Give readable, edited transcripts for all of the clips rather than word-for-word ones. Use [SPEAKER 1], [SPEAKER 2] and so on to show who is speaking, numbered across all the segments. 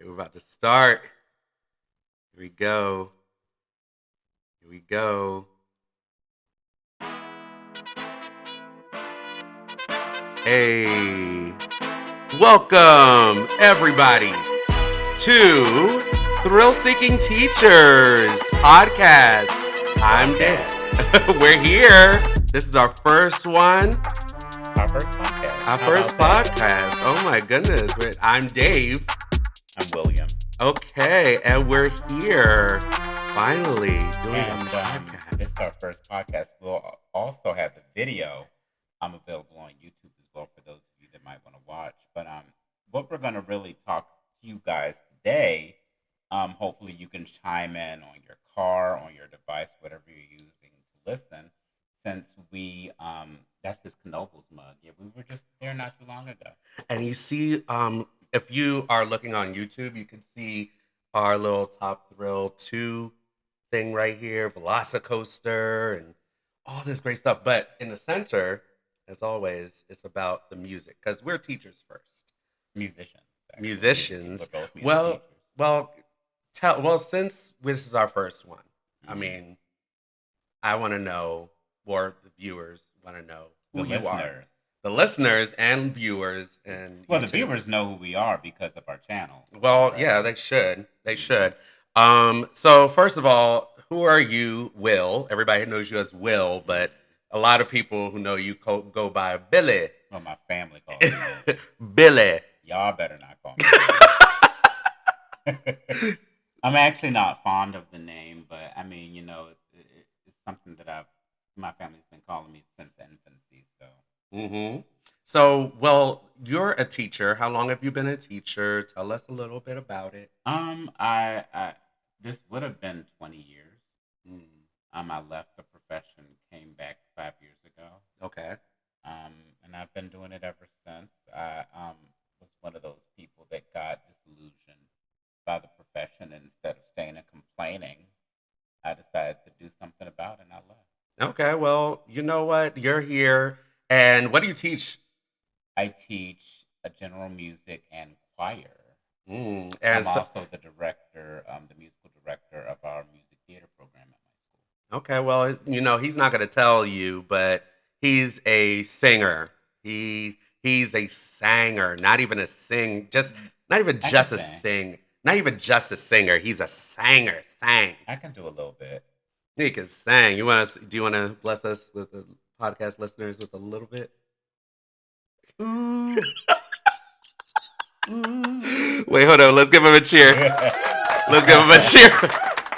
[SPEAKER 1] Okay, we're about to start. Here we go. Here we go. Hey, welcome everybody to Thrill Seeking Teachers podcast. I'm Dan. We're here. This is our first one.
[SPEAKER 2] Our first podcast.
[SPEAKER 1] Our
[SPEAKER 2] How
[SPEAKER 1] first
[SPEAKER 2] about that?
[SPEAKER 1] podcast. Oh my goodness. I'm Dave.
[SPEAKER 2] I'm William.
[SPEAKER 1] Okay, and we're here finally doing a
[SPEAKER 2] And
[SPEAKER 1] podcast.
[SPEAKER 2] this is our first podcast. We'll also have the video available on YouTube as well for those of you that might want to watch. But what we're going to really talk to you guys today, hopefully you can chime in on your car, on your device, whatever you're using to listen. Since that's his Knoebels mug. Yeah, we were just there not too long ago.
[SPEAKER 1] And you see, if you are looking on YouTube, you can see our little Top Thrill 2 thing right here, Velocicoaster, and all this great stuff. But in the center, as always, it's about the music because we're teachers first.
[SPEAKER 2] Musicians. Actually.
[SPEAKER 1] Musicians.
[SPEAKER 2] We're both music
[SPEAKER 1] Well,
[SPEAKER 2] teachers.
[SPEAKER 1] well, since this is our first one, I
[SPEAKER 2] Mhm.
[SPEAKER 1] mean, I want to know, or the viewers want to know who
[SPEAKER 2] The
[SPEAKER 1] you are.
[SPEAKER 2] listeners.
[SPEAKER 1] The listeners and viewers and
[SPEAKER 2] Well, the
[SPEAKER 1] YouTube.
[SPEAKER 2] viewers know who we are because of our channel.
[SPEAKER 1] Well,
[SPEAKER 2] right?
[SPEAKER 1] yeah, they should. They should. So first of all, who are you, Will? Everybody knows you as Will, but a lot of people who know you go by Billy.
[SPEAKER 2] Well, my family calls me that.
[SPEAKER 1] Billy.
[SPEAKER 2] Y'all better not call me. I'm actually not fond of the name, but I mean, it's something that my family's been calling me since infancy. So
[SPEAKER 1] Mm-hmm. So, well, you're a teacher. How long have you been a teacher? Tell us a little bit about it.
[SPEAKER 2] I this would have been 20 years.
[SPEAKER 1] Mm,
[SPEAKER 2] I left the profession, came back 5 years ago.
[SPEAKER 1] okay.
[SPEAKER 2] And I've been doing it ever since. I was one of those people that got disillusioned by the profession, and instead of staying and complaining, I decided to do something about it, and I left.
[SPEAKER 1] Okay. Well, you know what? You're here. And what do you teach?
[SPEAKER 2] I teach a general music and choir.
[SPEAKER 1] And
[SPEAKER 2] I'm
[SPEAKER 1] so,
[SPEAKER 2] also the director, the musical director of our music theater program at my school.
[SPEAKER 1] okay, well, he's not going to tell you, but he's a singer. He's a sanger, not even a sing, just not even
[SPEAKER 2] I
[SPEAKER 1] just
[SPEAKER 2] can
[SPEAKER 1] a
[SPEAKER 2] sing.
[SPEAKER 1] sing, not even just a singer. He's a sanger. Sang.
[SPEAKER 2] I can do a little bit.
[SPEAKER 1] He can sing. Do you want to bless us with the podcast listeners with a little bit?
[SPEAKER 2] Ooh. Ooh.
[SPEAKER 1] Wait, hold on. Let's give him a cheer. Let's give him a cheer.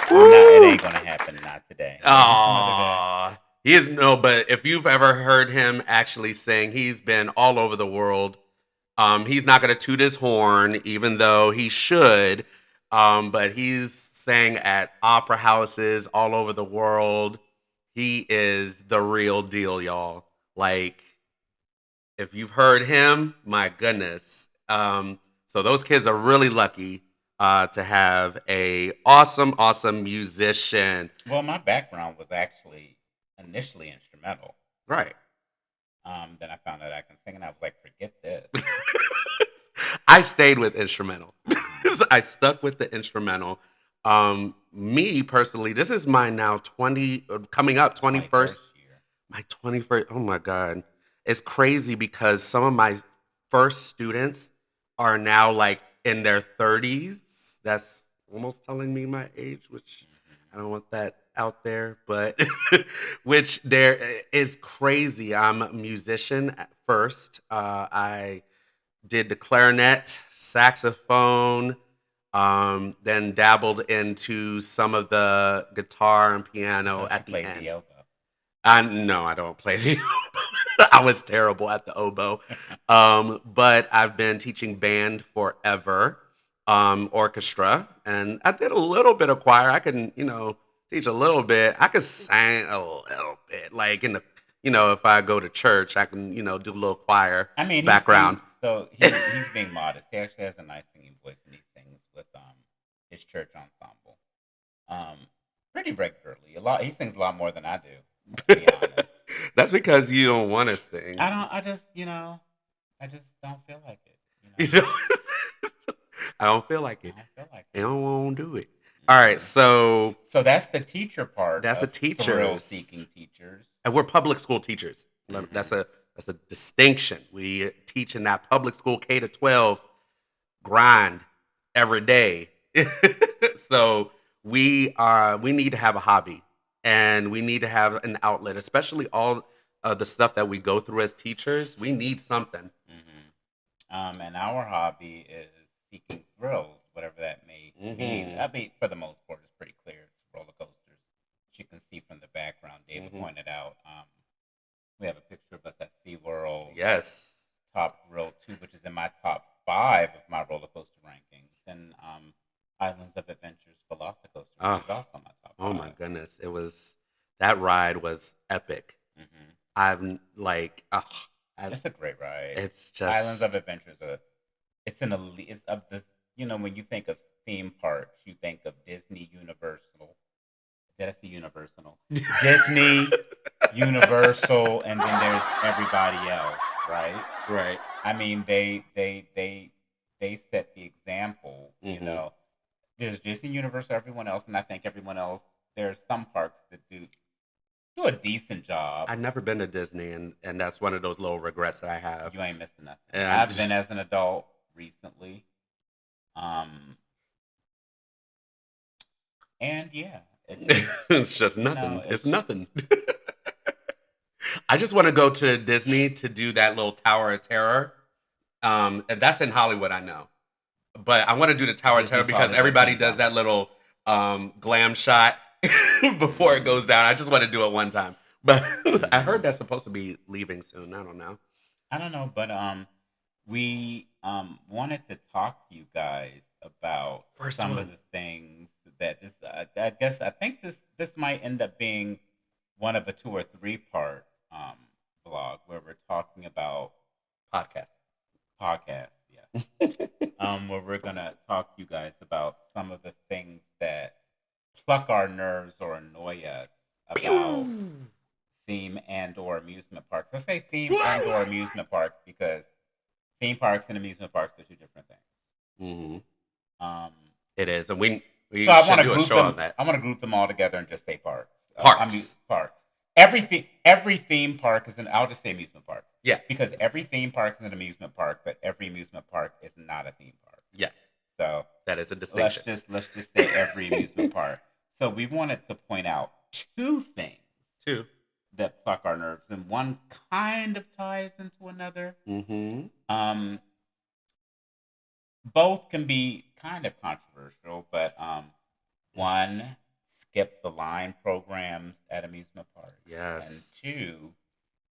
[SPEAKER 2] It ain't gonna happen. Not today. Maybe some other day.
[SPEAKER 1] Aww. He is no, but if you've ever heard him actually sing, he's been all over the world. He's not gonna toot his horn, even though he should. But he's sang at opera houses all over the world. He is the real deal, y'all. Like, if you've heard him, my goodness. So those kids are really lucky to have a awesome musician.
[SPEAKER 2] Well, my background was actually initially instrumental.
[SPEAKER 1] Right.
[SPEAKER 2] Then I found out I can sing, and I was like, forget this.
[SPEAKER 1] I stayed with instrumental. I stuck with the instrumental. Me personally, this is my now 20, coming up 21st,
[SPEAKER 2] year.
[SPEAKER 1] my 21st. Oh my God. It's crazy because some of my first students are now like in their 30s. That's almost telling me my age, which I don't want that out there, but which there is crazy. I'm a musician at first. I did the clarinet, saxophone, then dabbled into some of the guitar and piano
[SPEAKER 2] So
[SPEAKER 1] at
[SPEAKER 2] she
[SPEAKER 1] the
[SPEAKER 2] played
[SPEAKER 1] end.
[SPEAKER 2] the oboe.
[SPEAKER 1] No, I don't play the oboe. I was terrible at the oboe. But I've been teaching band forever, orchestra, and I did a little bit of choir. I can, teach a little bit. I could sing a little bit, like if I go to church, I can, do a little choir
[SPEAKER 2] I mean,
[SPEAKER 1] background.
[SPEAKER 2] He's being modest. He actually has a nice singing voice, and he sings with his church ensemble, pretty regularly. He sings a lot more than I do. To be honest.
[SPEAKER 1] That's because you don't want to sing.
[SPEAKER 2] I just don't feel like it.
[SPEAKER 1] You know? I don't feel like
[SPEAKER 2] I
[SPEAKER 1] it.
[SPEAKER 2] don't feel like
[SPEAKER 1] I
[SPEAKER 2] it.
[SPEAKER 1] don't want to do it. All right,
[SPEAKER 2] Mm-mm.
[SPEAKER 1] so
[SPEAKER 2] So that's the teacher part
[SPEAKER 1] that's the
[SPEAKER 2] of
[SPEAKER 1] teachers,
[SPEAKER 2] thrill-seeking teachers.
[SPEAKER 1] and we're public school teachers.
[SPEAKER 2] Mm-hmm.
[SPEAKER 1] That's a distinction. We teach in that public school K-12 grind every day. So we need to have a hobby, and we need to have an outlet, especially all the stuff that we go through as teachers. We need something.
[SPEAKER 2] And our hobby is seeking thrills, whatever that may mean.
[SPEAKER 1] Mm-hmm.
[SPEAKER 2] I mean, for the most part, it's pretty clear. It's roller coasters. As you can see from the background, David
[SPEAKER 1] Mm-hmm.
[SPEAKER 2] pointed out. We have a picture of us at SeaWorld,
[SPEAKER 1] Yes.
[SPEAKER 2] Top Thrill 2, which is in my top 5 of my roller coaster rankings, and Islands of Adventures Velocicoaster, which
[SPEAKER 1] Oh,
[SPEAKER 2] is also my top
[SPEAKER 1] oh my
[SPEAKER 2] 5.
[SPEAKER 1] goodness. That ride was epic.
[SPEAKER 2] Mm-hmm.
[SPEAKER 1] I'm like,
[SPEAKER 2] It's a great ride.
[SPEAKER 1] it's
[SPEAKER 2] Islands of
[SPEAKER 1] just
[SPEAKER 2] Adventures it's an elite. It's of this. When you think of theme parks, you think of Disney, Universal. That's the Universal. Disney, Universal, and then there's everybody else, right?
[SPEAKER 1] right.
[SPEAKER 2] I mean, they set the example.
[SPEAKER 1] Hmm.
[SPEAKER 2] There's Disney, Universal, everyone else, and I think everyone else. There's some parks that do a decent job.
[SPEAKER 1] I've never been to Disney, and that's one of those little regrets that I have.
[SPEAKER 2] You ain't missing nothing.
[SPEAKER 1] And
[SPEAKER 2] I've been as an adult recently. Um, and yeah,
[SPEAKER 1] it's just nothing. It's
[SPEAKER 2] it's
[SPEAKER 1] nothing. I just want to go to Disney to do that little Tower of Terror. And that's in Hollywood, I know. But I want to do the Tower of Terror
[SPEAKER 2] Disney's
[SPEAKER 1] because
[SPEAKER 2] Hollywood
[SPEAKER 1] everybody does
[SPEAKER 2] Kingdom.
[SPEAKER 1] that little glam shot before it
[SPEAKER 2] Mm-hmm.
[SPEAKER 1] goes down. I just want to do it one time. But I
[SPEAKER 2] Mm-hmm.
[SPEAKER 1] heard that's supposed to be leaving soon. I don't know.
[SPEAKER 2] I don't know, but we wanted to talk to you guys about
[SPEAKER 1] First
[SPEAKER 2] some of
[SPEAKER 1] one.
[SPEAKER 2] the things that I think this might end up being one of a 2 or 3 part vlog where we're talking about
[SPEAKER 1] Podcast.
[SPEAKER 2] podcasts. Yes, where we're gonna talk to you guys about some of the things that pluck our nerves or annoy us about
[SPEAKER 1] Pew!
[SPEAKER 2] theme and or amusement parks. I say theme and or amusement parks because theme parks and amusement parks are 2 different things.
[SPEAKER 1] Hmm.
[SPEAKER 2] Um,
[SPEAKER 1] It is. And
[SPEAKER 2] so
[SPEAKER 1] we should do a show on that.
[SPEAKER 2] I want to group them all together and just say parks.
[SPEAKER 1] Parks.
[SPEAKER 2] Parks. Every theme park is an. I'll just say amusement park
[SPEAKER 1] Yeah.
[SPEAKER 2] because every theme park is an amusement park, but every amusement park is not a theme park.
[SPEAKER 1] Yes.
[SPEAKER 2] So
[SPEAKER 1] That is a distinction.
[SPEAKER 2] let's just say every amusement park. So we wanted to point out 2 things
[SPEAKER 1] Two.
[SPEAKER 2] that pluck our nerves, and one kind of ties into another.
[SPEAKER 1] Mm-hmm.
[SPEAKER 2] Both can be kind of controversial, but one, skip the line programs at amusement parks, and
[SPEAKER 1] Yes.
[SPEAKER 2] 2,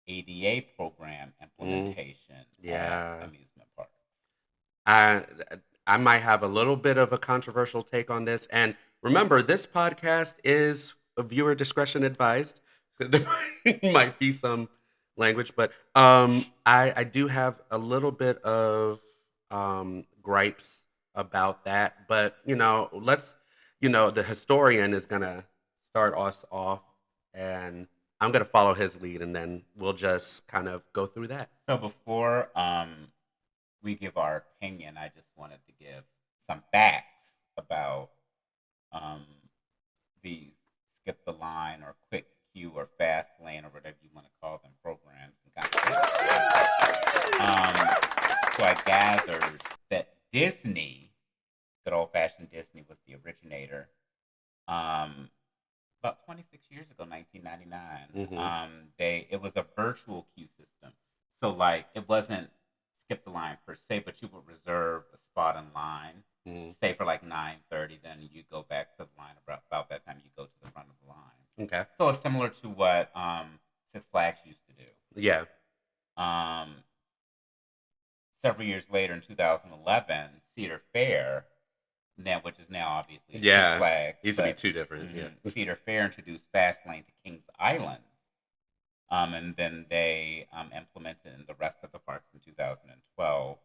[SPEAKER 2] ADA program
[SPEAKER 1] Mm,
[SPEAKER 2] implementation at
[SPEAKER 1] yeah.
[SPEAKER 2] amusement parks.
[SPEAKER 1] I I might have a little bit of a controversial take on this. And remember, this podcast is a viewer discretion advised. There might be some language, but I do have a little bit of gripes about that. But the historian is gonna start us off, and I'm gonna follow his lead, and then we'll just kind of go through that.
[SPEAKER 2] So before we give our opinion, I just wanted to give some facts about um, these skip the line or quick queue or fast lane or whatever you want to call them programs and kind of so I gathered that Disney, good old fashioned Disney, was the originator. Um, about 26 years ago, 1999.
[SPEAKER 1] Hmm.
[SPEAKER 2] It was a virtual queue system. So like it wasn't skip the line per se, but you would reserve a spot in line,
[SPEAKER 1] Mm.
[SPEAKER 2] say for like 9:30, then you go back to the line about that time you go to the front of the line.
[SPEAKER 1] Okay.
[SPEAKER 2] So it's similar to what Six Flags used to do.
[SPEAKER 1] Yeah.
[SPEAKER 2] Um, Several years later in 2011, Cedar Fair, now which is now obviously Six
[SPEAKER 1] Yeah.
[SPEAKER 2] Flags,
[SPEAKER 1] Used to be
[SPEAKER 2] but
[SPEAKER 1] two different. Yeah.
[SPEAKER 2] Cedar Fair introduced Fastlane to Kings Island, and then they implemented in the rest of the parks in 2012.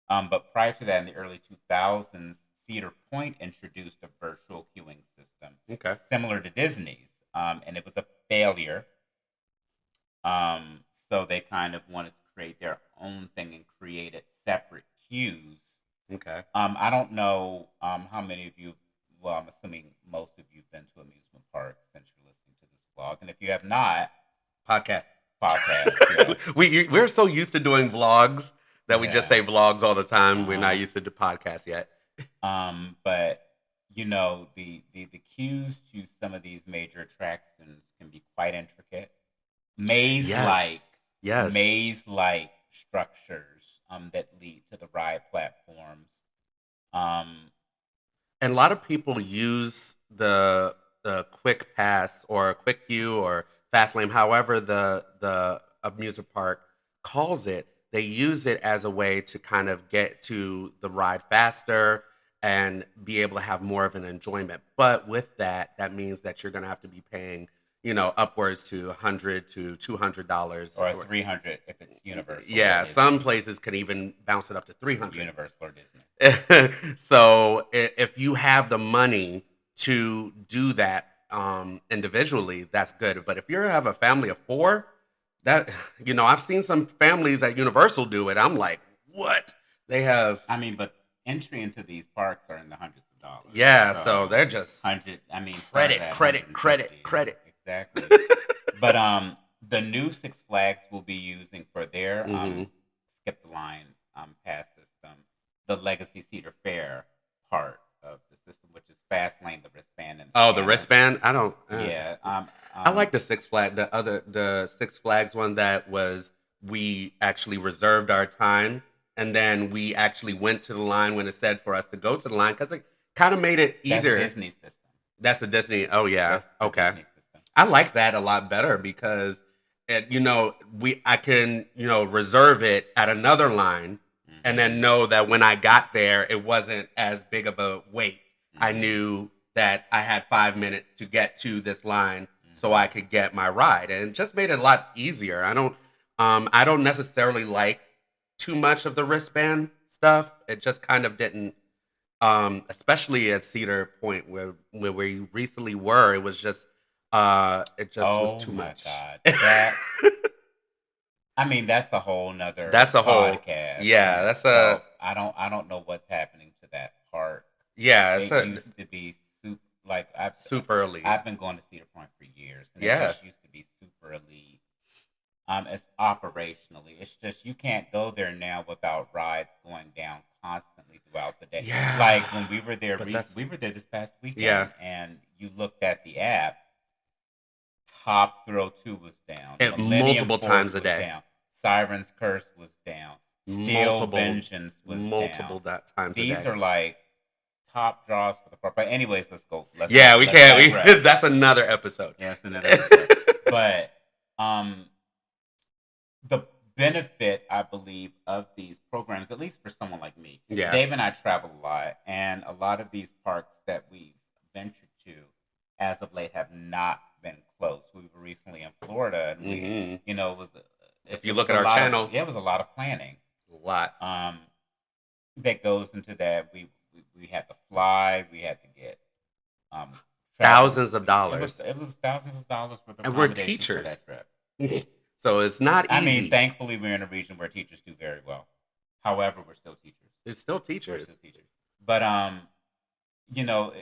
[SPEAKER 2] But prior to that, in the early 2000s, Cedar Point introduced a virtual queuing system
[SPEAKER 1] Okay.
[SPEAKER 2] similar to Disney's, and it was a failure. So they kind of wanted to create their own thing and created separate queues
[SPEAKER 1] Okay.
[SPEAKER 2] I don't know how many of you. Well, I'm assuming most of you've been to amusement parks since you're listening to this vlog, and if you have not,
[SPEAKER 1] Podcast.
[SPEAKER 2] podcast, yes,
[SPEAKER 1] We're so used to doing vlogs that we just
[SPEAKER 2] yeah.
[SPEAKER 1] say vlogs all the time. We're not
[SPEAKER 2] Uh-huh.
[SPEAKER 1] used to the podcast yet.
[SPEAKER 2] But the cues to some of these major attractions can be quite intricate. Maze
[SPEAKER 1] Yes.
[SPEAKER 2] like
[SPEAKER 1] Yes.
[SPEAKER 2] maze like structures that lead to the ride platforms. Um,
[SPEAKER 1] And a lot of people use the quick pass or quick queue or fast lane, however the amusement park calls it. They use it as a way to kind of get to the ride faster and be able to have more of an enjoyment. But with that, that means that you're going to have to be paying, upwards to $100 to $200.
[SPEAKER 2] or
[SPEAKER 1] Or
[SPEAKER 2] 300 if it's Universal or
[SPEAKER 1] yeah, some
[SPEAKER 2] Disney.
[SPEAKER 1] places can even bounce it up to 300.
[SPEAKER 2] Universal or Disney.
[SPEAKER 1] So if you have the money to do that individually, that's good. But if you have a family of four, that I've seen some families at Universal do it. I'm like, what? They have,
[SPEAKER 2] I mean, but entry into these parks are in the hundreds of dollars.
[SPEAKER 1] yeah. So
[SPEAKER 2] So
[SPEAKER 1] they're just
[SPEAKER 2] hundred. I mean, some
[SPEAKER 1] credit,
[SPEAKER 2] at
[SPEAKER 1] credit, credit,
[SPEAKER 2] 150.
[SPEAKER 1] credit.
[SPEAKER 2] Exactly. But the new Six Flags will be using for their
[SPEAKER 1] Hmm.
[SPEAKER 2] skip the line pass system, the Legacy Cedar Fair part of the system, which is fast lane, the wristband, and the
[SPEAKER 1] Oh, the
[SPEAKER 2] scanner.
[SPEAKER 1] wristband. I don't.
[SPEAKER 2] Yeah.
[SPEAKER 1] I like the Six Flags one that was we actually reserved our time and then we actually went to the line when it said for us to go to the line because it kind of made it
[SPEAKER 2] That's
[SPEAKER 1] easier.
[SPEAKER 2] Disney system.
[SPEAKER 1] That's the Disney. Oh yeah,
[SPEAKER 2] That's the
[SPEAKER 1] okay.
[SPEAKER 2] Disney system.
[SPEAKER 1] I like that a lot better because I can reserve it at another line and then
[SPEAKER 2] Hmm.
[SPEAKER 1] know that when I got there it wasn't as big of a wait. I
[SPEAKER 2] Hmm.
[SPEAKER 1] knew that I had 5 minutes to get to this line so I
[SPEAKER 2] Hmm.
[SPEAKER 1] could get my ride, and it just made it a lot easier. I don't necessarily like too much of the wristband stuff. It just kind of didn't, especially at Cedar Point where we recently were. It just was
[SPEAKER 2] Oh
[SPEAKER 1] too
[SPEAKER 2] my
[SPEAKER 1] much.
[SPEAKER 2] God. I mean, that's a whole nother
[SPEAKER 1] That's a whole,
[SPEAKER 2] podcast in
[SPEAKER 1] yeah. That's a
[SPEAKER 2] itself. I don't know what's happening to that park.
[SPEAKER 1] yeah. It's
[SPEAKER 2] It
[SPEAKER 1] a
[SPEAKER 2] used to be super like
[SPEAKER 1] super elite.
[SPEAKER 2] I've been going to Cedar Point for years, and it
[SPEAKER 1] Yeah,
[SPEAKER 2] just used to be super elite. It's operationally. It's just you can't go there now without rides going down constantly throughout the day.
[SPEAKER 1] yeah.
[SPEAKER 2] Like when we were there,
[SPEAKER 1] But that's
[SPEAKER 2] we were there this past
[SPEAKER 1] yeah.
[SPEAKER 2] weekend, and you looked at the app. Top Thrill 2 was down.
[SPEAKER 1] It
[SPEAKER 2] Millennium
[SPEAKER 1] multiple
[SPEAKER 2] Force
[SPEAKER 1] times a
[SPEAKER 2] was
[SPEAKER 1] day.
[SPEAKER 2] down. Siren's Curse was down. Steel
[SPEAKER 1] Multiple
[SPEAKER 2] Vengeance was
[SPEAKER 1] multiple
[SPEAKER 2] down.
[SPEAKER 1] that times a
[SPEAKER 2] These
[SPEAKER 1] day.
[SPEAKER 2] are like top draws for the park. But anyways, let's go.
[SPEAKER 1] Yeah, we
[SPEAKER 2] Let's
[SPEAKER 1] can't.
[SPEAKER 2] digress.
[SPEAKER 1] That's another episode.
[SPEAKER 2] Yeah, it's another episode. But um the benefit, I believe, of these programs, at least for someone like me,
[SPEAKER 1] Yeah.
[SPEAKER 2] Dave and I travel a lot, and a lot of these parks that we've ventured to as of late have not been close. We were recently in Florida, and
[SPEAKER 1] Hmm.
[SPEAKER 2] it was
[SPEAKER 1] If
[SPEAKER 2] it
[SPEAKER 1] you
[SPEAKER 2] was
[SPEAKER 1] look
[SPEAKER 2] a
[SPEAKER 1] at our
[SPEAKER 2] lot of
[SPEAKER 1] channel,
[SPEAKER 2] yeah, it was a lot of planning
[SPEAKER 1] lots,
[SPEAKER 2] um, that goes into that. We had to fly, we had to get um, travel.
[SPEAKER 1] thousands of
[SPEAKER 2] It was
[SPEAKER 1] dollars,
[SPEAKER 2] it was thousands of dollars worth of
[SPEAKER 1] and we're
[SPEAKER 2] accommodations for
[SPEAKER 1] teachers,
[SPEAKER 2] that trip.
[SPEAKER 1] so it's not
[SPEAKER 2] I mean,
[SPEAKER 1] easy.
[SPEAKER 2] thankfully, we're in a region where teachers do very well. However, we're still teachers.
[SPEAKER 1] There's still
[SPEAKER 2] We're
[SPEAKER 1] teachers.
[SPEAKER 2] still teachers. But you know,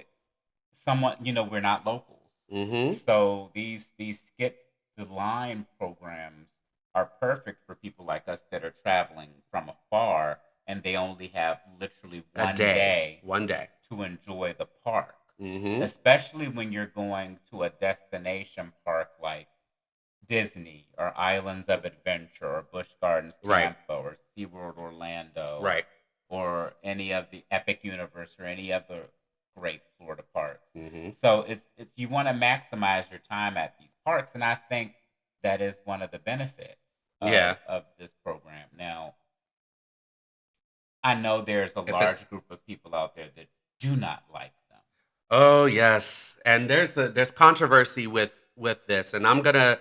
[SPEAKER 2] somewhat, we're not locals,
[SPEAKER 1] Hmm.
[SPEAKER 2] so these skip the line programs are perfect for people like us that are traveling from afar and they only have literally
[SPEAKER 1] A
[SPEAKER 2] one
[SPEAKER 1] day,
[SPEAKER 2] day
[SPEAKER 1] one day.
[SPEAKER 2] to enjoy the park.
[SPEAKER 1] Hmm.
[SPEAKER 2] Especially when you're going to a destination park like Disney or Islands of Adventure or Busch Gardens
[SPEAKER 1] Right,
[SPEAKER 2] Tampa or SeaWorld Orlando
[SPEAKER 1] right.
[SPEAKER 2] or any of the Epic Universe or any other great Florida parks.
[SPEAKER 1] Hmm.
[SPEAKER 2] So it's you want to maximize your time at these parks, and I think that is one of the benefits
[SPEAKER 1] Yeah.
[SPEAKER 2] of this program. Now, I know there's a
[SPEAKER 1] If it's
[SPEAKER 2] large group of people out there that do not like them.
[SPEAKER 1] Oh yes, and there's controversy with this, and I'm gonna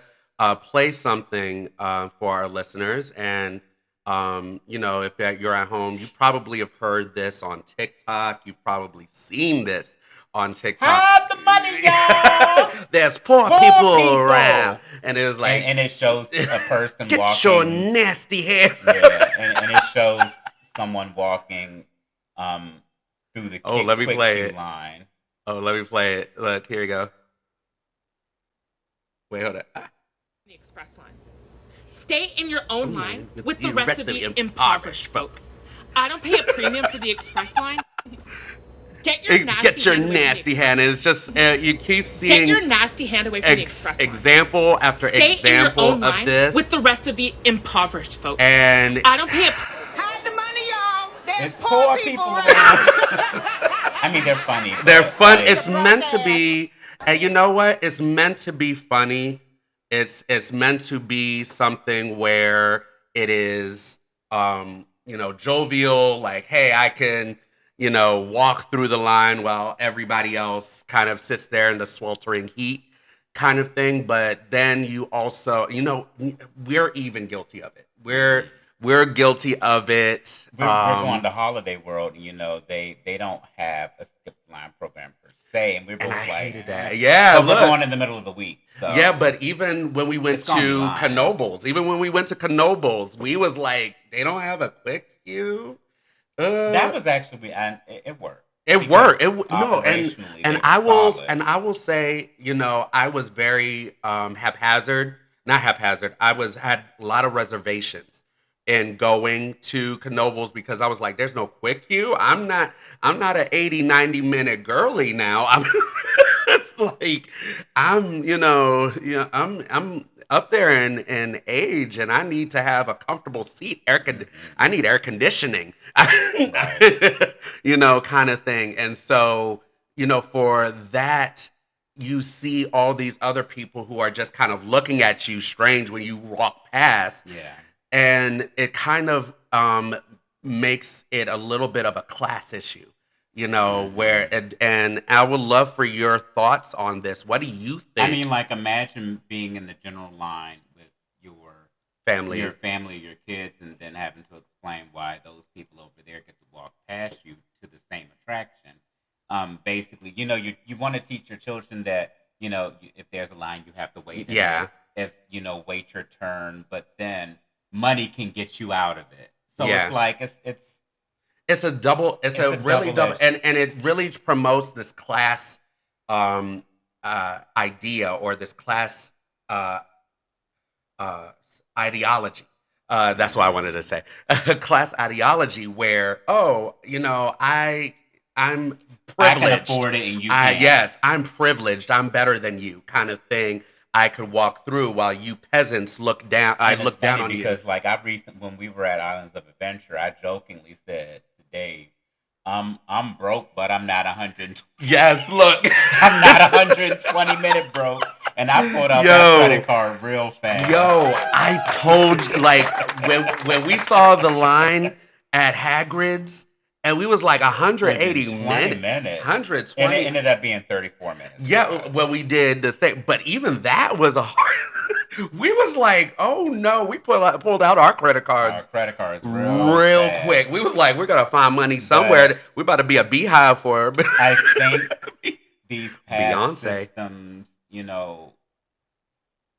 [SPEAKER 1] play something for our listeners. And if you're at home, you probably have heard this on TikTok. You've probably seen this on TikTok.
[SPEAKER 2] Have the money, y'all.
[SPEAKER 1] There's poor
[SPEAKER 2] Poor
[SPEAKER 1] people around,
[SPEAKER 2] people.
[SPEAKER 1] and it was
[SPEAKER 2] and
[SPEAKER 1] like,
[SPEAKER 2] and it shows a person
[SPEAKER 1] get your
[SPEAKER 2] walking.
[SPEAKER 1] nasty hands.
[SPEAKER 2] Yeah, and it shows someone walking um, through the
[SPEAKER 1] Oh, let me
[SPEAKER 2] quick
[SPEAKER 1] play
[SPEAKER 2] queue
[SPEAKER 1] it.
[SPEAKER 2] line.
[SPEAKER 1] Oh, let me play it. Look, here you go. Wait, hold on.
[SPEAKER 3] The express line. Stay in your own line
[SPEAKER 1] Line with
[SPEAKER 3] with the
[SPEAKER 1] the
[SPEAKER 3] rest
[SPEAKER 1] rest
[SPEAKER 3] of
[SPEAKER 1] of the
[SPEAKER 3] the
[SPEAKER 1] impoverished
[SPEAKER 3] impoverished folks.
[SPEAKER 1] folks.
[SPEAKER 3] I don't pay a premium for the express line. Get your nasty
[SPEAKER 1] Get your
[SPEAKER 3] hand away from the
[SPEAKER 1] nasty
[SPEAKER 3] express
[SPEAKER 1] hand.
[SPEAKER 3] line.
[SPEAKER 1] It's just you keep
[SPEAKER 3] Get
[SPEAKER 1] seeing
[SPEAKER 3] your nasty hand away from the express line.
[SPEAKER 1] example after
[SPEAKER 3] Stay in your
[SPEAKER 1] example
[SPEAKER 3] own
[SPEAKER 1] of
[SPEAKER 3] line with the
[SPEAKER 1] this,
[SPEAKER 3] rest of the impoverished folks.
[SPEAKER 1] and
[SPEAKER 3] I don't pay a
[SPEAKER 4] Hide the money, y'all. There's
[SPEAKER 2] There's
[SPEAKER 4] poor
[SPEAKER 2] poor
[SPEAKER 4] people
[SPEAKER 2] people
[SPEAKER 4] around.
[SPEAKER 2] around. I mean, they're funny,
[SPEAKER 1] they're
[SPEAKER 2] but
[SPEAKER 1] fun.
[SPEAKER 2] like,
[SPEAKER 1] It's meant to be, and you know what? It's meant to be funny. It's meant to be something where it is, jovial. Like, hey, I can, walk through the line while everybody else kind of sits there in the sweltering heat, kind of thing. But then you also, we're even guilty of it.
[SPEAKER 2] mhm.
[SPEAKER 1] We're guilty of it.
[SPEAKER 2] We're going to Holiday World, and they don't have a skip line program per se, and we're
[SPEAKER 1] And
[SPEAKER 2] both
[SPEAKER 1] I
[SPEAKER 2] like,
[SPEAKER 1] hated
[SPEAKER 2] eh.
[SPEAKER 1] that. Yeah,
[SPEAKER 2] But we're
[SPEAKER 1] look.
[SPEAKER 2] going in the middle of the week,
[SPEAKER 1] Yeah,
[SPEAKER 2] so
[SPEAKER 1] but even when we went
[SPEAKER 2] it's gonna be
[SPEAKER 1] to
[SPEAKER 2] lines.
[SPEAKER 1] Knoebels, we was like, they don't have a quick queue.
[SPEAKER 2] That
[SPEAKER 1] Uh,
[SPEAKER 2] was actually, and it worked
[SPEAKER 1] it
[SPEAKER 2] because
[SPEAKER 1] worked. No,
[SPEAKER 2] operationally
[SPEAKER 1] and
[SPEAKER 2] they were solid.
[SPEAKER 1] I will say, I was very haphazard, not haphazard. I was had a lot of reservations in going to Knoebels because I was like, there's no quick queue. I'm not an 80-90 minute girly now. I'm it's like I'm up there in age and I need to have a comfortable seat. I need air conditioning.
[SPEAKER 2] Right.
[SPEAKER 1] Kind of thing. And so, for that, you see all these other people who are just kind of looking at you strange when you walk past.
[SPEAKER 2] Yeah.
[SPEAKER 1] And it kind of makes it a little bit of a class issue,
[SPEAKER 2] Hmm.
[SPEAKER 1] and I would love for your thoughts on this. What do you
[SPEAKER 2] I
[SPEAKER 1] think,
[SPEAKER 2] mean, like, imagine being in the general line with your
[SPEAKER 1] family?
[SPEAKER 2] family, your kids, and then having to explain why those people over there get to walk past you to the same attraction. Basically, you want to teach your children that if there's a line, you have to wait in
[SPEAKER 1] Yeah,
[SPEAKER 2] it. If wait your turn, but then money can get you out of it. So it's
[SPEAKER 1] yeah.
[SPEAKER 2] like
[SPEAKER 1] It's
[SPEAKER 2] it's
[SPEAKER 1] a
[SPEAKER 2] a
[SPEAKER 1] really
[SPEAKER 2] double
[SPEAKER 1] double,
[SPEAKER 2] edged.
[SPEAKER 1] and it really promotes this class um, idea or this class uh, uh, ideology. That's what I wanted to say. Class ideology where, I'm
[SPEAKER 2] I can
[SPEAKER 1] privileged.
[SPEAKER 2] afford it and you
[SPEAKER 1] I
[SPEAKER 2] can't.
[SPEAKER 1] Yes, I'm privileged. I'm better than you, kind of thing. I could walk through while you peasants look down. I
[SPEAKER 2] And it's
[SPEAKER 1] look down
[SPEAKER 2] funny
[SPEAKER 1] on you.
[SPEAKER 2] because, like, when we were at Islands of Adventure, I jokingly said to Dave, I'm broke, but I'm not 100.
[SPEAKER 1] Yes, look.
[SPEAKER 2] I'm not 120-minute broke, and I pulled out that credit
[SPEAKER 1] Yo,
[SPEAKER 2] card real fast.
[SPEAKER 1] Yo, I told you, like when we saw the line at Hagrid's, and we was like 180
[SPEAKER 2] 120
[SPEAKER 1] minutes,
[SPEAKER 2] minutes, and it
[SPEAKER 1] 120.
[SPEAKER 2] ended up being 34 minutes for
[SPEAKER 1] Yeah, when
[SPEAKER 2] us.
[SPEAKER 1] we did the thing, but even that was a hard. We was like, oh no, we pulled out our credit
[SPEAKER 2] Our
[SPEAKER 1] cards
[SPEAKER 2] credit cards real
[SPEAKER 1] real quick. We
[SPEAKER 2] fast,
[SPEAKER 1] was like, we're gonna find money somewhere.
[SPEAKER 2] but
[SPEAKER 1] We about to be a beehive for
[SPEAKER 2] I think these past
[SPEAKER 1] Beyonce.
[SPEAKER 2] systems,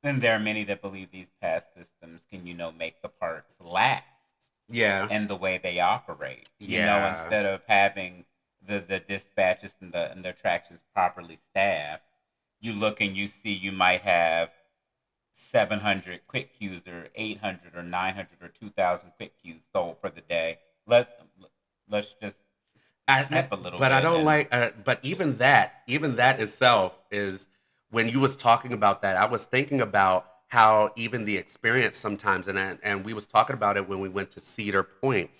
[SPEAKER 2] and there are many that believe these past systems can, make the parks last
[SPEAKER 1] Yeah,
[SPEAKER 2] in the way they operate.
[SPEAKER 1] yeah,
[SPEAKER 2] Instead of having the dispatches and the attractions properly staffed, you look and you see you might have 700 quick queues or 800 or 900 or 2,000 quick queues sold for the day. Let's just snip a little
[SPEAKER 1] but I
[SPEAKER 2] bit
[SPEAKER 1] don't
[SPEAKER 2] and
[SPEAKER 1] like. But even that itself is when you was talking about that. I was thinking about how even the experience sometimes, and we was talking about it when we went to Cedar Point.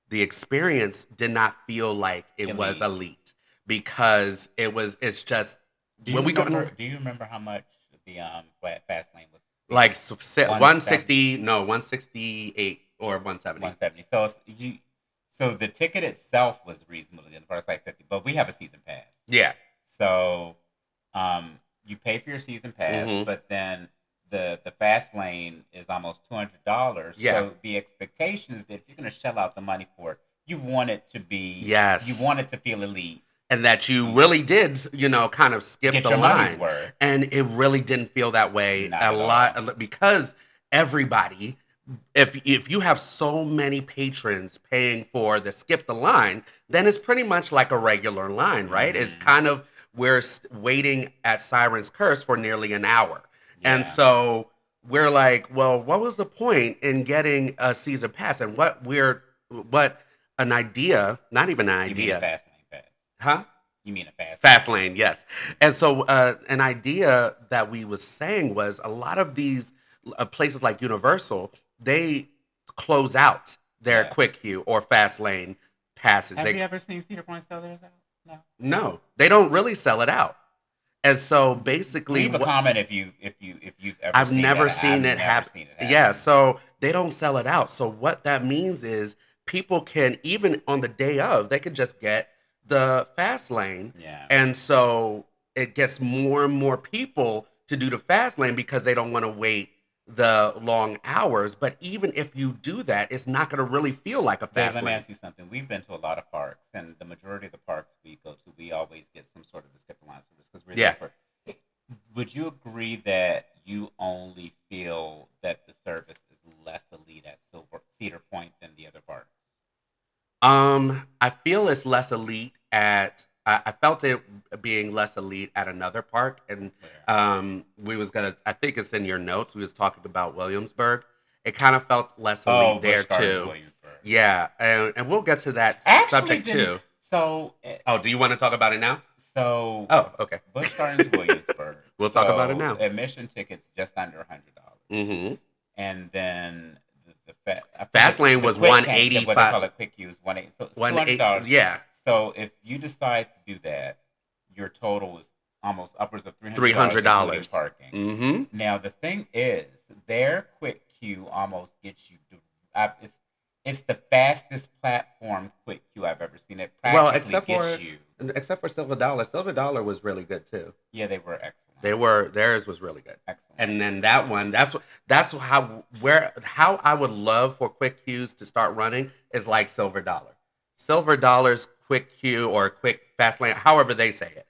[SPEAKER 1] The experience did not feel like it was
[SPEAKER 2] elite.
[SPEAKER 1] elite because it's just
[SPEAKER 2] Do you
[SPEAKER 1] when we go
[SPEAKER 2] remember? Do you remember how much the fast lane was
[SPEAKER 1] like
[SPEAKER 2] seating? 170.
[SPEAKER 1] 160, no, 168 or 170.
[SPEAKER 2] 170. So the ticket itself was reasonable. The first like 50, but we have a season pass.
[SPEAKER 1] Yeah.
[SPEAKER 2] So you pay for your season pass,
[SPEAKER 1] Hmm.
[SPEAKER 2] but then the fast lane is almost $200.
[SPEAKER 1] Yeah.
[SPEAKER 2] So the expectation is that if you're going to shell out the money for it, you
[SPEAKER 1] Yes.
[SPEAKER 2] want it to feel elite.
[SPEAKER 1] And that you really did, kind of skip
[SPEAKER 2] Get
[SPEAKER 1] the
[SPEAKER 2] your money's
[SPEAKER 1] line.
[SPEAKER 2] worth.
[SPEAKER 1] And it really didn't feel that way
[SPEAKER 2] Not
[SPEAKER 1] a
[SPEAKER 2] at all.
[SPEAKER 1] lot because everybody if you have so many patrons paying for the skip the line, then it's pretty much like a regular line, right? It's
[SPEAKER 2] Mm-hmm.
[SPEAKER 1] kind of we're waiting at Siren's Curse for nearly an hour. And
[SPEAKER 2] Yeah.
[SPEAKER 1] so we're like, well, what was the point in getting a season pass? And what an idea, not even an
[SPEAKER 2] You mean a
[SPEAKER 1] idea,
[SPEAKER 2] fast lane pass?
[SPEAKER 1] huh?
[SPEAKER 2] You mean a fast lane
[SPEAKER 1] Fast
[SPEAKER 2] pass?
[SPEAKER 1] lane, yes. And so, an idea that we was saying was a lot of these places like Universal, they close out their
[SPEAKER 2] Yes.
[SPEAKER 1] quick queue or fast lane passes.
[SPEAKER 2] Have you
[SPEAKER 1] They
[SPEAKER 2] ever seen Cedar Point sell theirs out? No.
[SPEAKER 1] no, they don't really sell it out. And so basically,
[SPEAKER 2] Leave a
[SPEAKER 1] what
[SPEAKER 2] comment if you've ever
[SPEAKER 1] I've
[SPEAKER 2] seen
[SPEAKER 1] never
[SPEAKER 2] that. I've
[SPEAKER 1] seen it
[SPEAKER 2] never
[SPEAKER 1] happen.
[SPEAKER 2] seen it
[SPEAKER 1] Yeah,
[SPEAKER 2] happen.
[SPEAKER 1] so they don't sell it out. So what that means is people can even on the day of they can just get the fast lane,
[SPEAKER 2] Yeah.
[SPEAKER 1] and so it gets more and more people to do the fast lane because they don't want to wait the long hours. But even if you do that, it's not going to really feel like a
[SPEAKER 2] Dave,
[SPEAKER 1] fast
[SPEAKER 2] let me
[SPEAKER 1] lane.
[SPEAKER 2] ask you something. We've been to a lot of parks, and the majority of the parks we go to, we always get some sort of a skip the line service because we're
[SPEAKER 1] Yeah.
[SPEAKER 2] there for. Would you agree that you only feel that the service is less elite at Cedar Point than the other parks?
[SPEAKER 1] I feel it's less elite at. I felt it being less elite at another park, and
[SPEAKER 2] Where?
[SPEAKER 1] we was gonna. I think it's in your notes. We was talking about Williamsburg. It kind of felt less
[SPEAKER 2] Oh,
[SPEAKER 1] elite there
[SPEAKER 2] Busch Gardens,
[SPEAKER 1] too.
[SPEAKER 2] Williamsburg.
[SPEAKER 1] Yeah, and we'll get to that
[SPEAKER 2] Actually,
[SPEAKER 1] subject
[SPEAKER 2] didn't.
[SPEAKER 1] too.
[SPEAKER 2] So,
[SPEAKER 1] Oh, do you want to talk about it now?
[SPEAKER 2] so
[SPEAKER 1] Oh, okay.
[SPEAKER 2] Busch Gardens, Williamsburg.
[SPEAKER 1] We'll talk about it
[SPEAKER 2] So
[SPEAKER 1] now.
[SPEAKER 2] admission tickets just under $100,
[SPEAKER 1] Mm-hmm.
[SPEAKER 2] and then I
[SPEAKER 1] Fast
[SPEAKER 2] forget
[SPEAKER 1] lane
[SPEAKER 2] the
[SPEAKER 1] was
[SPEAKER 2] quick
[SPEAKER 1] one
[SPEAKER 2] can't
[SPEAKER 1] eighty
[SPEAKER 2] what they call
[SPEAKER 1] five.
[SPEAKER 2] it quick use 180. So it's two
[SPEAKER 1] One
[SPEAKER 2] hundred
[SPEAKER 1] eight.
[SPEAKER 2] dollars.
[SPEAKER 1] Yeah,
[SPEAKER 2] So if you decide to do that, your total is almost upwards of
[SPEAKER 1] three
[SPEAKER 2] $300
[SPEAKER 1] hundred
[SPEAKER 2] including
[SPEAKER 1] dollars.
[SPEAKER 2] parking.
[SPEAKER 1] Mm-hmm.
[SPEAKER 2] Now the thing is, their quick queue almost gets you. It's the fastest platform quick queue I've ever seen. It
[SPEAKER 1] Well,
[SPEAKER 2] practically gets you.
[SPEAKER 1] except for Silver Dollar. Silver Dollar was really good too.
[SPEAKER 2] Yeah, they were excellent.
[SPEAKER 1] Theirs was really good.
[SPEAKER 2] Excellent.
[SPEAKER 1] And then that one, how I would love for quick queues to start running is like Silver Dollar. Silver Dollar's quick queue or quick fast lane, however they say it.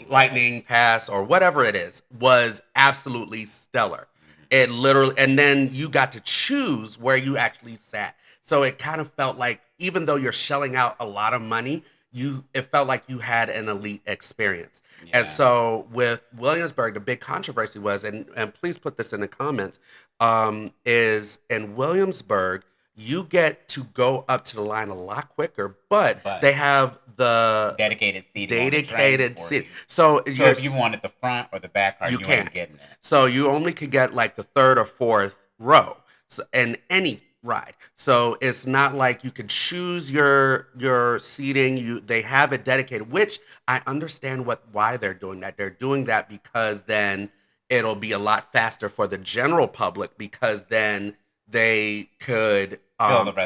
[SPEAKER 1] Lightning pass or whatever it is was absolutely stellar. It literally, and then you got to choose where you actually sat. So it kind of felt like, even though you're shelling out a lot of money, it felt like you had an elite experience. And
[SPEAKER 2] Yeah.
[SPEAKER 1] so with Williamsburg, the big controversy was, and please put this in the comments, is in Williamsburg, you get to go up to the line a lot quicker, but
[SPEAKER 2] But
[SPEAKER 1] they have the
[SPEAKER 2] dedicated seating on the
[SPEAKER 1] dedicated
[SPEAKER 2] trains for
[SPEAKER 1] seat.
[SPEAKER 2] you.
[SPEAKER 1] So
[SPEAKER 2] So if you wanted the front or the back car,
[SPEAKER 1] you
[SPEAKER 2] you
[SPEAKER 1] can't.
[SPEAKER 2] ain't getting it.
[SPEAKER 1] So you only could get like the third or fourth row in any ride. So it's not like you could choose your seating. They have it dedicated, which I understand why they're doing that. They're doing that because then it'll be a lot faster for the general public because then they could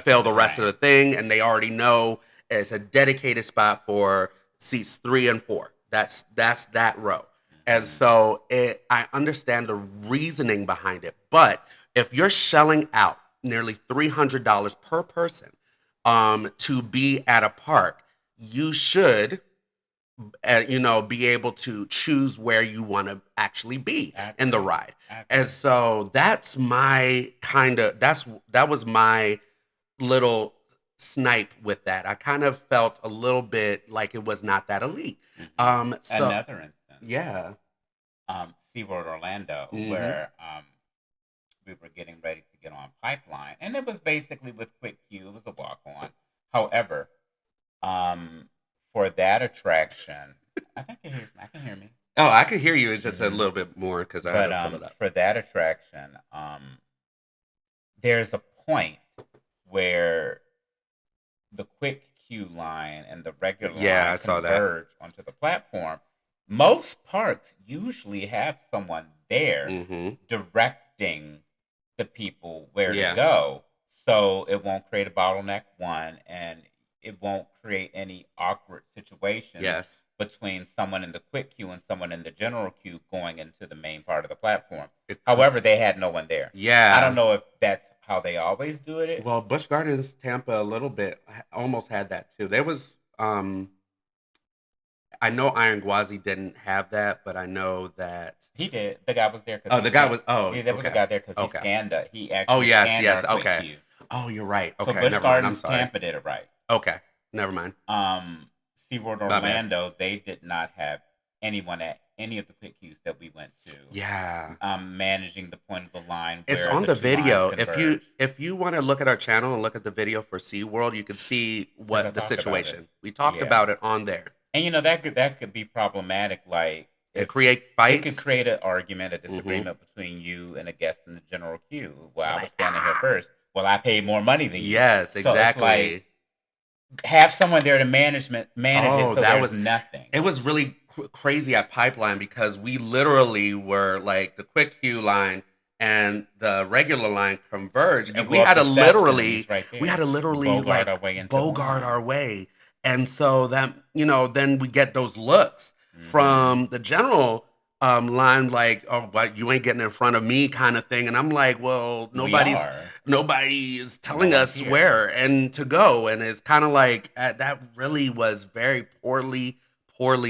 [SPEAKER 1] fill the rest of the thing, and they already know it's a dedicated spot for seats 3 and 4. That's that row. And so I understand the reasoning behind it. But if you're shelling out nearly $300 per person to be at a park, you should, be able to choose where you want to actually be in the ride. And so that was my little snipe with that. I kind of felt a little bit like it was not that elite. So
[SPEAKER 2] Another instance,
[SPEAKER 1] yeah.
[SPEAKER 2] SeaWorld Orlando,
[SPEAKER 1] Mhm.
[SPEAKER 2] where we were getting ready to get on Pipeline, and it was basically with quick queue. It was a walk on. However, for that attraction, I think I can hear me.
[SPEAKER 1] Oh, I can hear you. It's just a
[SPEAKER 2] Mhm.
[SPEAKER 1] little bit more because I had
[SPEAKER 2] But
[SPEAKER 1] to pull it up.
[SPEAKER 2] for that attraction, there's a point where the quick queue line and the regular
[SPEAKER 1] Yeah,
[SPEAKER 2] line
[SPEAKER 1] I saw that.
[SPEAKER 2] converge onto the platform. Most parks usually have someone there
[SPEAKER 1] Hmm.
[SPEAKER 2] directing the people where
[SPEAKER 1] Yeah.
[SPEAKER 2] to go, so it won't create a bottleneck. One, and it won't create any awkward situations
[SPEAKER 1] Yes.
[SPEAKER 2] between someone in the quick queue and someone in the general queue going into the main part of the platform.
[SPEAKER 1] It-
[SPEAKER 2] However, they had no one there.
[SPEAKER 1] yeah.
[SPEAKER 2] I don't know if that's how they always do it.
[SPEAKER 1] Well, Busch Gardens Tampa a little bit almost had that too. There was I know Iron Gwazi didn't have that, but I know that.
[SPEAKER 2] He did. The guy was there because
[SPEAKER 1] Oh, the guy was. Oh,
[SPEAKER 2] Yeah, there was a
[SPEAKER 1] okay,
[SPEAKER 2] guy there because he
[SPEAKER 1] okay.
[SPEAKER 2] scanned it. He
[SPEAKER 1] Oh,
[SPEAKER 2] actually
[SPEAKER 1] yes,
[SPEAKER 2] scanned
[SPEAKER 1] yes.
[SPEAKER 2] our quick
[SPEAKER 1] Okay.
[SPEAKER 2] queue.
[SPEAKER 1] Oh, you're right.
[SPEAKER 2] So
[SPEAKER 1] Okay,
[SPEAKER 2] Busch
[SPEAKER 1] never mind. I'm
[SPEAKER 2] Gardens,
[SPEAKER 1] sorry.
[SPEAKER 2] Tampa did it right.
[SPEAKER 1] Okay, never mind.
[SPEAKER 2] SeaWorld
[SPEAKER 1] My bad.
[SPEAKER 2] Orlando, they did not have anyone at any of the quick queues that we went to.
[SPEAKER 1] Yeah.
[SPEAKER 2] Managing the point of the line
[SPEAKER 1] It's
[SPEAKER 2] where
[SPEAKER 1] on
[SPEAKER 2] the
[SPEAKER 1] the
[SPEAKER 2] two lines
[SPEAKER 1] video.
[SPEAKER 2] converge.
[SPEAKER 1] If you want to look at our channel and look at the video for SeaWorld, you can see
[SPEAKER 2] Because I
[SPEAKER 1] what the
[SPEAKER 2] talked about it.
[SPEAKER 1] situation. We talked
[SPEAKER 2] Yeah.
[SPEAKER 1] about it on there.
[SPEAKER 2] And that could be problematic. Like
[SPEAKER 1] It
[SPEAKER 2] if
[SPEAKER 1] create
[SPEAKER 2] it
[SPEAKER 1] fights.
[SPEAKER 2] could create an argument, a
[SPEAKER 1] Mhm.
[SPEAKER 2] disagreement between you and a guest in the general queue. Well, I
[SPEAKER 1] Like,
[SPEAKER 2] was standing here first. Well, I paid more money than you.
[SPEAKER 1] Yes,
[SPEAKER 2] So it's like
[SPEAKER 1] exactly.
[SPEAKER 2] have someone there to manage it,
[SPEAKER 1] Oh,
[SPEAKER 2] so
[SPEAKER 1] that
[SPEAKER 2] there's
[SPEAKER 1] was
[SPEAKER 2] nothing.
[SPEAKER 1] it was really crazy at Pipeline because we literally were like the quick queue line and the regular line converge,
[SPEAKER 2] You
[SPEAKER 1] and
[SPEAKER 2] go
[SPEAKER 1] we
[SPEAKER 2] up
[SPEAKER 1] had
[SPEAKER 2] the
[SPEAKER 1] to
[SPEAKER 2] steps and
[SPEAKER 1] literally
[SPEAKER 2] it's right there.
[SPEAKER 1] we had to literally
[SPEAKER 2] Bogart
[SPEAKER 1] like
[SPEAKER 2] our way into the
[SPEAKER 1] bogart
[SPEAKER 2] line.
[SPEAKER 1] our way, and so that then we get those looks
[SPEAKER 2] Mhm.
[SPEAKER 1] from the general line like, oh, but you ain't getting in front of me kind of thing, and I'm like, well,
[SPEAKER 2] We are.
[SPEAKER 1] nobody is telling
[SPEAKER 2] No one's
[SPEAKER 1] us
[SPEAKER 2] here.
[SPEAKER 1] where and to go, and it's kind of like that really was very poorly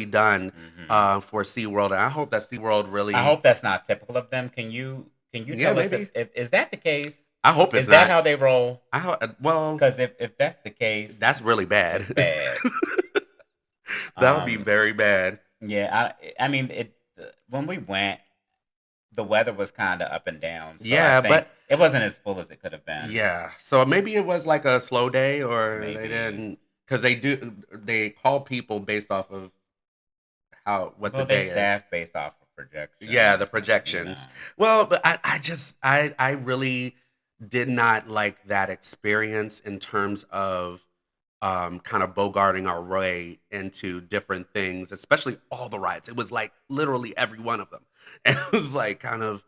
[SPEAKER 1] done
[SPEAKER 2] Mhm.
[SPEAKER 1] for SeaWorld, and I hope that SeaWorld really.
[SPEAKER 2] I hope that's not typical of them. Can you
[SPEAKER 1] Yeah,
[SPEAKER 2] tell us
[SPEAKER 1] maybe.
[SPEAKER 2] if is that the case?
[SPEAKER 1] I hope it's
[SPEAKER 2] Is that
[SPEAKER 1] not.
[SPEAKER 2] how they roll?
[SPEAKER 1] Well,
[SPEAKER 2] Because if that's the case,
[SPEAKER 1] that's really bad.
[SPEAKER 2] it's bad.
[SPEAKER 1] That would be very bad.
[SPEAKER 2] Yeah, I mean when we went, the weather was kind of up and down, so I
[SPEAKER 1] Yeah,
[SPEAKER 2] think
[SPEAKER 1] but
[SPEAKER 2] it wasn't as full as it could have been.
[SPEAKER 1] yeah. So maybe it was like a slow day, or they
[SPEAKER 2] Maybe.
[SPEAKER 1] didn't, because they call people based off of what the
[SPEAKER 2] Well, they
[SPEAKER 1] day is.
[SPEAKER 2] staff based off of projections.
[SPEAKER 1] Yeah, the
[SPEAKER 2] You
[SPEAKER 1] projections.
[SPEAKER 2] know.
[SPEAKER 1] Well, but I really did not like that experience in terms of kind of bogarting our way into different things, especially all the rides. It was like literally every one of them. And it was like kind of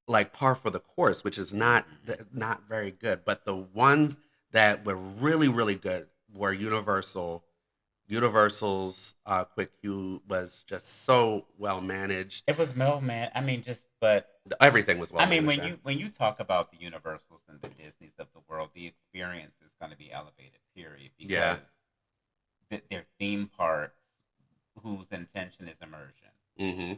[SPEAKER 1] like par for the course, which is
[SPEAKER 2] Mhm.
[SPEAKER 1] not very good. But the ones that were really good were Universal's quick queue was just so well managed.
[SPEAKER 2] It was man. I mean, but
[SPEAKER 1] Everything was well
[SPEAKER 2] I mean,
[SPEAKER 1] managed.
[SPEAKER 2] when you talk about the Universals and the Disneys of the world, the experience is going to be elevated. Period. Because
[SPEAKER 1] Yeah.
[SPEAKER 2] they're theme parks whose intention is immersion,
[SPEAKER 1] Mm-hmm.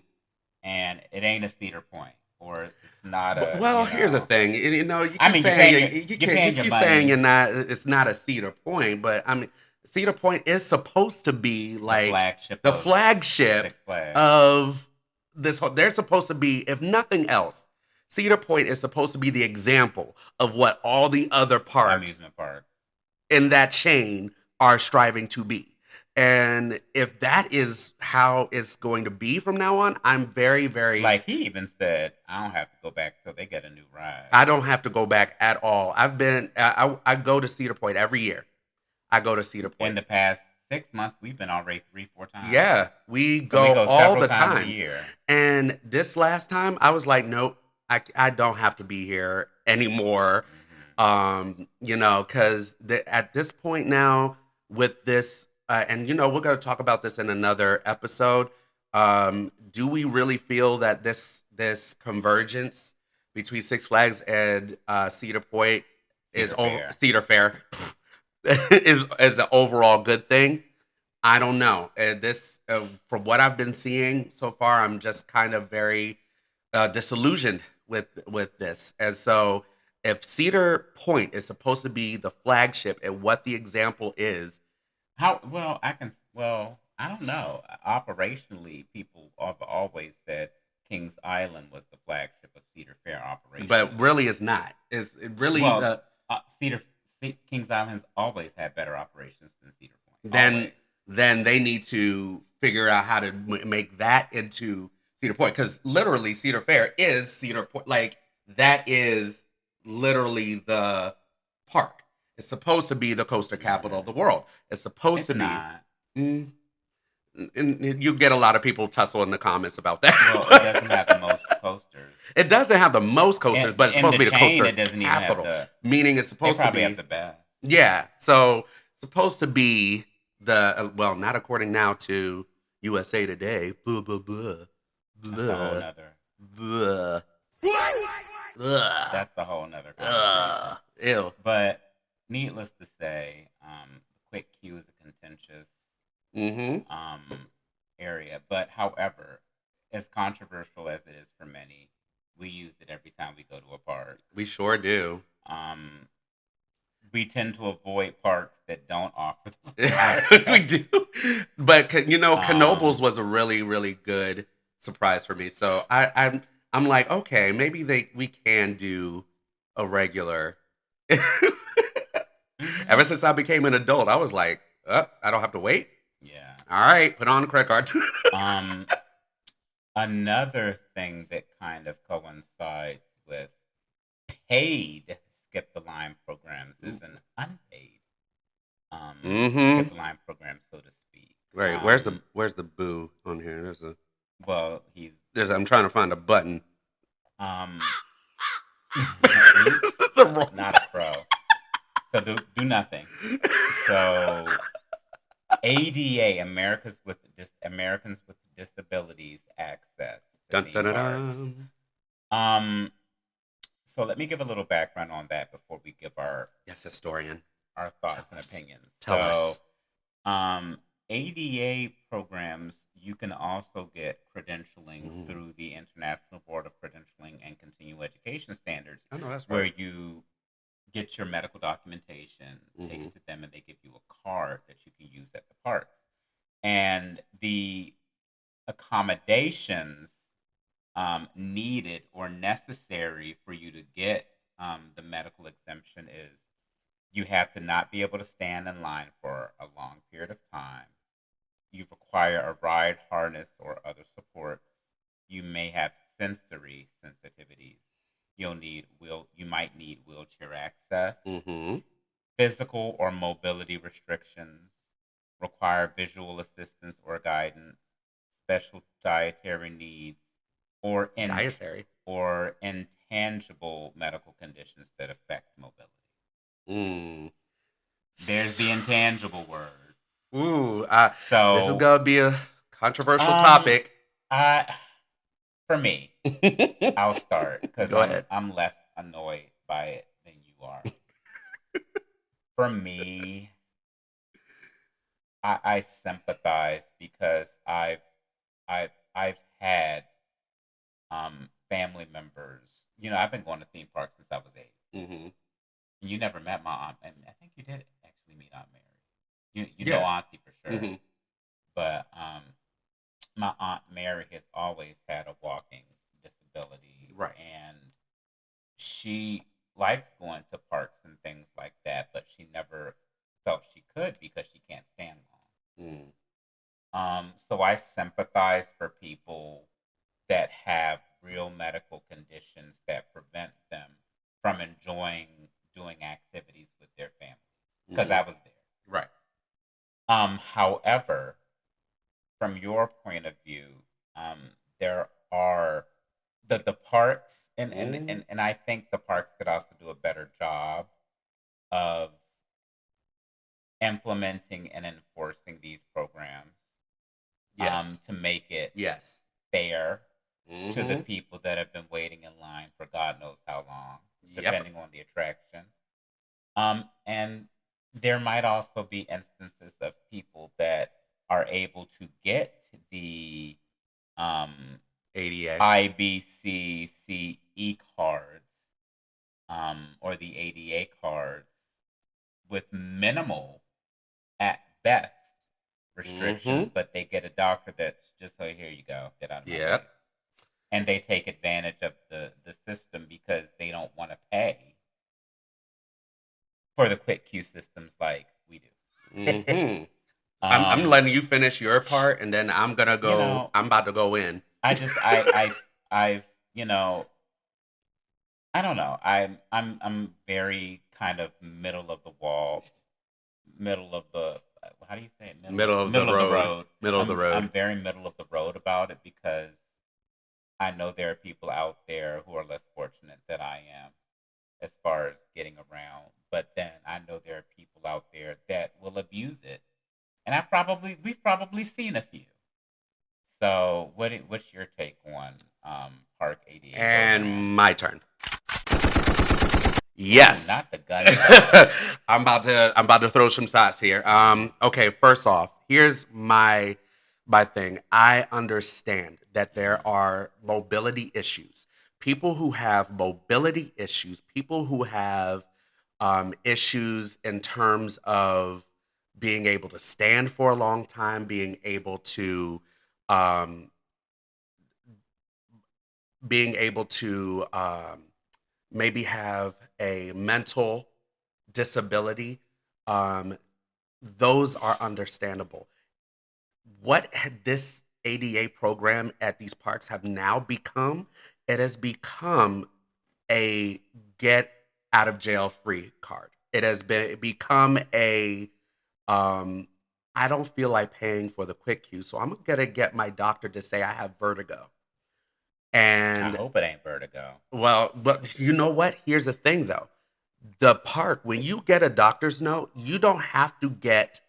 [SPEAKER 2] and it ain't a Cedar Point or it's not a.
[SPEAKER 1] Well,
[SPEAKER 2] You
[SPEAKER 1] here's the
[SPEAKER 2] know,
[SPEAKER 1] thing. You know, you keep
[SPEAKER 2] I mean,
[SPEAKER 1] saying
[SPEAKER 2] you're paying your
[SPEAKER 1] keep
[SPEAKER 2] money.
[SPEAKER 1] saying you're not. It's not a Cedar Point, but I mean, Cedar Point is supposed to be like the
[SPEAKER 2] of
[SPEAKER 1] flagship
[SPEAKER 2] Six Flags.
[SPEAKER 1] of this. They're supposed to be, if nothing else, Cedar Point is supposed to be the example of what all the other parks
[SPEAKER 2] Amusement park.
[SPEAKER 1] in that chain are striving to be. And if that is how it's going to be from now on, I'm very
[SPEAKER 2] Like he even said, I don't have to go back till they get a new ride.
[SPEAKER 1] I don't have to go back at all. I go to Cedar Point every year. I go to Cedar
[SPEAKER 2] In
[SPEAKER 1] Point.
[SPEAKER 2] the past 6 months, we've been already 3-4 times.
[SPEAKER 1] Yeah, we
[SPEAKER 2] So
[SPEAKER 1] go
[SPEAKER 2] we go
[SPEAKER 1] all
[SPEAKER 2] several
[SPEAKER 1] the
[SPEAKER 2] times
[SPEAKER 1] time.
[SPEAKER 2] a year.
[SPEAKER 1] And this last time, I was like, nope, I don't have to be here anymore. You know, because at this point now, with this, and you know, we're going to talk about this in another episode. Do we really feel that this convergence between Six Flags and Cedar Point is over
[SPEAKER 2] Fair.
[SPEAKER 1] Cedar Fair is an overall good thing? I don't know. This from what I've been seeing so far, I'm just kind of very disillusioned with this. And so, if Cedar Point is supposed to be the flagship and what the example is,
[SPEAKER 2] How well I can well I don't know. Operationally, people have always said Kings Island was the flagship of Cedar Fair operations.
[SPEAKER 1] but really it's not. It's it really
[SPEAKER 2] well, Kings Island has always had better operations than Cedar Point. Always.
[SPEAKER 1] then they need to figure out how to make that into Cedar Point, because literally Cedar Fair is Cedar Point. Like that is literally the park. It's supposed to be the coaster capital of the world. It's supposed to be.
[SPEAKER 2] Not.
[SPEAKER 1] Mm, and you get a lot of people tussle in the comments about that.
[SPEAKER 2] Well, it doesn't have the most coasters.
[SPEAKER 1] It doesn't have the most coasters, but it's supposed to be the coaster
[SPEAKER 2] it doesn't
[SPEAKER 1] capital.
[SPEAKER 2] Even have
[SPEAKER 1] Meaning it's supposed to be
[SPEAKER 2] have the best.
[SPEAKER 1] Yeah, so supposed to be the well, not according now to USA Today. Blah blah blah.
[SPEAKER 2] That's a whole nother.
[SPEAKER 1] Blah. Ugh.
[SPEAKER 2] That's a whole nother conversation.
[SPEAKER 1] Ew.
[SPEAKER 2] But needless to say, quick queue is a contentious.
[SPEAKER 1] Mm-hmm.
[SPEAKER 2] area. But however, as controversial as it is for many, we use it every time we go to a park.
[SPEAKER 1] We sure do.
[SPEAKER 2] Um, we tend to avoid parks that don't offer the
[SPEAKER 1] We do. But Knoebels
[SPEAKER 2] Um,
[SPEAKER 1] was a really, really good surprise for me. So I'm like, okay, maybe we can do a regular. Ever
[SPEAKER 2] mhm.
[SPEAKER 1] since I became an adult, I was like, I don't have to wait.
[SPEAKER 2] Yeah.
[SPEAKER 1] All right, put on a credit card.
[SPEAKER 2] Um, Another thing that kind of coincides with paid skip the line programs is an unpaid
[SPEAKER 1] Mm-hmm.
[SPEAKER 2] skip the line program, so to speak.
[SPEAKER 1] Right. Where's the boo on here?
[SPEAKER 2] Well, he's
[SPEAKER 1] I'm trying to find a button.
[SPEAKER 2] um,
[SPEAKER 1] It's the
[SPEAKER 2] oops,
[SPEAKER 1] wrong
[SPEAKER 2] not a pro. So do nothing. So ADA, Americans with Disabilities Access to
[SPEAKER 1] dun, dun,
[SPEAKER 2] Theme
[SPEAKER 1] dun,
[SPEAKER 2] Parks.
[SPEAKER 1] dun.
[SPEAKER 2] Um, so let me give a little background on that before we give
[SPEAKER 1] Yes, historian.
[SPEAKER 2] our
[SPEAKER 1] Tell
[SPEAKER 2] thoughts and
[SPEAKER 1] us.
[SPEAKER 2] opinions.
[SPEAKER 1] Tell
[SPEAKER 2] So,
[SPEAKER 1] us.
[SPEAKER 2] ADA programs, you can also get credentialing
[SPEAKER 1] Mm.
[SPEAKER 2] through the International Board of Credentialing and Continuing Education Standards,
[SPEAKER 1] I know that's
[SPEAKER 2] where
[SPEAKER 1] right.
[SPEAKER 2] you get your medical documentation, take
[SPEAKER 1] Mhm.
[SPEAKER 2] it to them, and they give you a card that you can use at the parks. And the accommodations needed or necessary for you to get the medical exemption is you have to not be able to stand in line for a long period of time. You require a ride harness or other supports. You may have sensory sensitivities. You might need wheelchair access,
[SPEAKER 1] Mhm.
[SPEAKER 2] physical or mobility restrictions, require visual assistance or guidance, special dietary needs, or
[SPEAKER 1] Dietary.
[SPEAKER 2] intangible medical conditions that affect mobility.
[SPEAKER 1] Mm.
[SPEAKER 2] There's the intangible word.
[SPEAKER 1] Ooh. This is
[SPEAKER 2] So,
[SPEAKER 1] gonna be a controversial
[SPEAKER 2] um,
[SPEAKER 1] topic.
[SPEAKER 2] I for me, I'll start because
[SPEAKER 1] Go ahead.
[SPEAKER 2] I'm less annoyed by it than you are. For me, I sympathize because I've had family members. I've been going to theme parks since I was 8.
[SPEAKER 1] Mhm.
[SPEAKER 2] You never met my aunt, and I think you did actually meet Aunt Mary. You know
[SPEAKER 1] Yeah.
[SPEAKER 2] Auntie for sure,
[SPEAKER 1] Mhm.
[SPEAKER 2] but my Aunt Mary has always had a walking disability,
[SPEAKER 1] Right.
[SPEAKER 2] and she liked going to parks and things like that, but she never felt she could because she can't stand long.
[SPEAKER 1] Mm.
[SPEAKER 2] So I sympathize for people that have real medical conditions that prevent them from enjoying doing activities with their families because
[SPEAKER 1] Mhm.
[SPEAKER 2] I was there.
[SPEAKER 1] Right.
[SPEAKER 2] However, from your point of view, there are the parks,
[SPEAKER 1] Mm.
[SPEAKER 2] and I think the parks could also do a better job of implementing and enforcing these programs
[SPEAKER 1] Yes.
[SPEAKER 2] to make it
[SPEAKER 1] Yes.
[SPEAKER 2] fair to the
[SPEAKER 1] Mhm.
[SPEAKER 2] people that have been waiting in line for God knows how long,
[SPEAKER 1] Yep.
[SPEAKER 2] depending on the attraction. And there might also be instances of people that are able to get the um,
[SPEAKER 1] ADA.
[SPEAKER 2] IBCCE cards or the ADA cards with minimal, at best, restrictions,
[SPEAKER 1] Mhm.
[SPEAKER 2] but they get a doctor that's just like, here you go, get out of my face.
[SPEAKER 1] Yep.
[SPEAKER 2] And they take advantage of the system because they don't want to pay for the quick queue systems like we do.
[SPEAKER 1] Mhm. I'm
[SPEAKER 2] um,
[SPEAKER 1] letting you finish your part, and then I'm gonna
[SPEAKER 2] you
[SPEAKER 1] go.
[SPEAKER 2] know,
[SPEAKER 1] I'm about to go in.
[SPEAKER 2] I just I've I don't know. I'm very kind of middle of the wall, middle of the how do you say it?
[SPEAKER 1] Middle of the
[SPEAKER 2] Middle of the
[SPEAKER 1] road.
[SPEAKER 2] road.
[SPEAKER 1] Middle of the
[SPEAKER 2] I'm
[SPEAKER 1] road.
[SPEAKER 2] very middle of the road about it because I know there are people out there who are less fortunate than I am as far as getting around. But then I know there are people out there that will abuse it, and we've probably seen a few. So what's your take on park ADA
[SPEAKER 1] And
[SPEAKER 2] programs?
[SPEAKER 1] my turn.
[SPEAKER 2] Ooh,
[SPEAKER 1] Yes.
[SPEAKER 2] not the gun shows.
[SPEAKER 1] I'm about to throw some shots here. Okay, first off, here's my my thing. I understand that there
[SPEAKER 2] Mhm.
[SPEAKER 1] are mobility issues. People who have mobility issues, people who have issues in terms of being able to stand for a long time, um, being able to maybe have a mental disability. Um, those are understandable. What this ADA program at these parks have now become, it has become a get out of jail free card. It has become a um I don't feel like paying for the quick queue, so I'm gonna get my doctor to say I have vertigo.
[SPEAKER 2] I
[SPEAKER 1] And
[SPEAKER 2] hope it ain't vertigo.
[SPEAKER 1] well, but you know what? Here's the thing though. The park, when you get a doctor's note, you don't have to get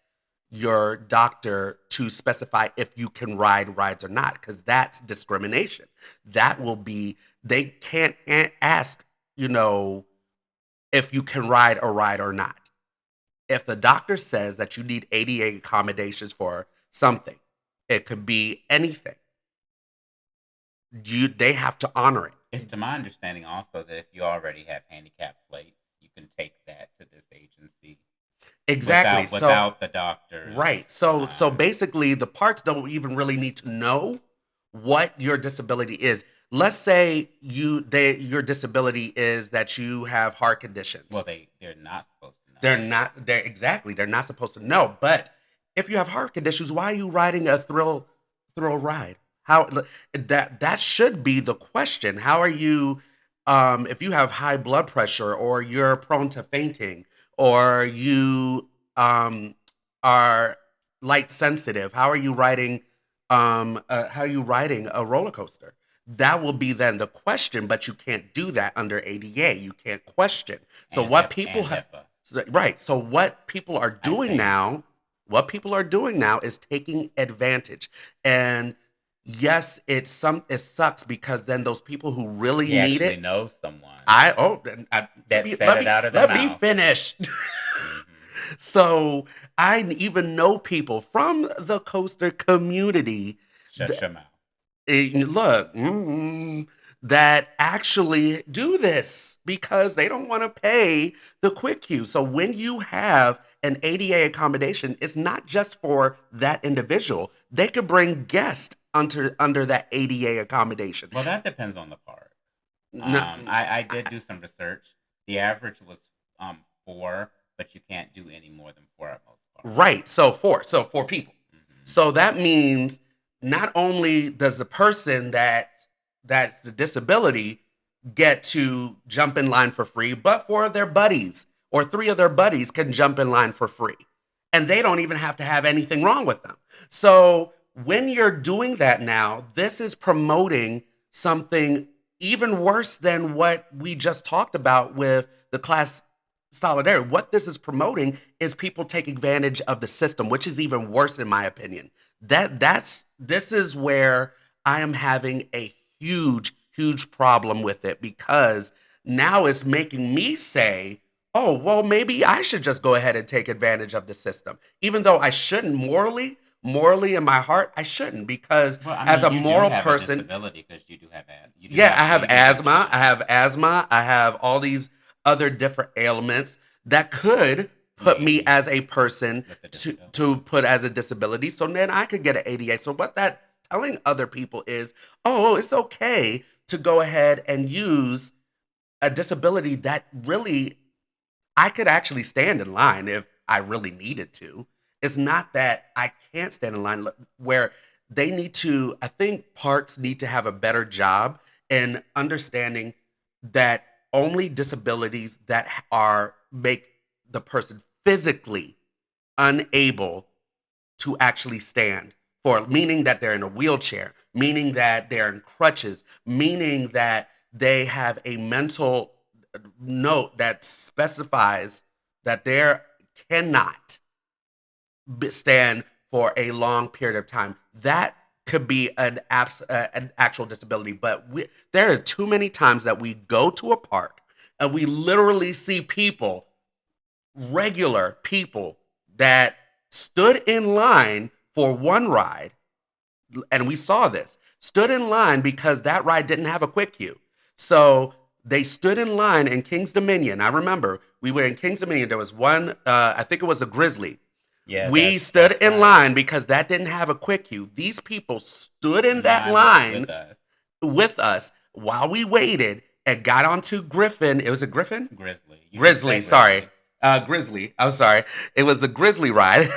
[SPEAKER 1] your doctor to specify if you can ride rides or not, because that's discrimination. That will be, they can't ask, you know, if you can ride a ride or not. If the doctor says that you need ADA accommodations for something, it could be anything. They have to honor it.
[SPEAKER 2] It's to my understanding also that if you already have handicap plates, you can take that to this agency
[SPEAKER 1] Exactly. So
[SPEAKER 2] without the doctor's.
[SPEAKER 1] right. So basically the parks don't even really need to know what your disability is. Let's say your disability is that you have heart
[SPEAKER 2] Well,
[SPEAKER 1] conditions.
[SPEAKER 2] they're not supposed to know.
[SPEAKER 1] They're not supposed to know. But if you have heart conditions, why are you riding a thrill ride? How that should be the question. How are you if you have high blood pressure or you're prone to fainting or you um are light sensitive, how are you riding a roller coaster? That will be then the question, but you can't do that under ADA. You can't question. So
[SPEAKER 2] And
[SPEAKER 1] what people
[SPEAKER 2] and
[SPEAKER 1] have
[SPEAKER 2] HIPAA.
[SPEAKER 1] right. So
[SPEAKER 2] I say HIPAA.
[SPEAKER 1] what people are doing now is taking advantage. And yes, it sucks because then those people who really
[SPEAKER 2] He
[SPEAKER 1] need
[SPEAKER 2] actually
[SPEAKER 1] it,
[SPEAKER 2] knows someone
[SPEAKER 1] let
[SPEAKER 2] that
[SPEAKER 1] me
[SPEAKER 2] said it out of the
[SPEAKER 1] let me
[SPEAKER 2] mouth.
[SPEAKER 1] finish.
[SPEAKER 2] Hmm.
[SPEAKER 1] So I even know people from the coaster community
[SPEAKER 2] Shut your mouth.
[SPEAKER 1] look, that actually do this because they don't want to pay the quick queue. So when you have an ADA accommodation, it's not just for that individual. They could bring guests under that ADA accommodation.
[SPEAKER 2] Well, that depends on the park.
[SPEAKER 1] N-
[SPEAKER 2] I did do some research. The average was 4, but you can't do any more than 4 at most parks.
[SPEAKER 1] Right. So four people.
[SPEAKER 2] Hmm.
[SPEAKER 1] So that means not only does the person that's the disability get to jump in line for free, but for their buddies or three of their buddies can jump in line for free. And they don't even have to have anything wrong with them. So when you're doing that now, this is promoting something even worse than what we just talked about with the class solidarity. What this is promoting is people taking advantage of the system, which is even worse in my opinion. This is where I am having a huge problem with it because now it's making me say, "Oh, well maybe I should just go ahead and take advantage of the system." Even though I shouldn't morally in my heart, I shouldn't because
[SPEAKER 2] Well, I
[SPEAKER 1] as
[SPEAKER 2] mean,
[SPEAKER 1] a
[SPEAKER 2] you do
[SPEAKER 1] moral
[SPEAKER 2] have a
[SPEAKER 1] person,
[SPEAKER 2] disability because you do have
[SPEAKER 1] yeah, I have asthma. I
[SPEAKER 2] ADHD.
[SPEAKER 1] have asthma. I have all these other different ailments that could put me
[SPEAKER 2] Maybe
[SPEAKER 1] as a person
[SPEAKER 2] with a
[SPEAKER 1] to
[SPEAKER 2] disability.
[SPEAKER 1] put as a disability. So then I could get an ADA. So what that's telling other people is, oh, it's okay to go ahead and use a disability that really I could actually stand in line if I really needed to. It's not that I can't stand in line where they need to, I think parks need to have a better job in understanding that only disabilities that are make the person physically unable to actually stand for meaning that they're in a wheelchair, meaning that they're in crutches, meaning that they have a mental note that specifies that they cannot stand for a long period of time. That could be an actual disability, but there are too many times that we go to a park and we literally see people, regular people that stood in line for one ride and we saw this, stood in line because that ride didn't have a quick queue. So they stood in line in King's Dominion. I remember we were in King's Dominion. There was one, I think it was the Grizzly.
[SPEAKER 2] Yeah,
[SPEAKER 1] We stood
[SPEAKER 2] that's
[SPEAKER 1] in
[SPEAKER 2] right.
[SPEAKER 1] line because that didn't have a quick queue. These people stood in that
[SPEAKER 2] Line
[SPEAKER 1] line
[SPEAKER 2] with us.
[SPEAKER 1] with us while we waited and got onto Griffin. It was a Griffin?
[SPEAKER 2] Grizzly. You should
[SPEAKER 1] Grizzly,
[SPEAKER 2] say
[SPEAKER 1] sorry. Grizzly. I'm sorry. It was the Grizzly ride.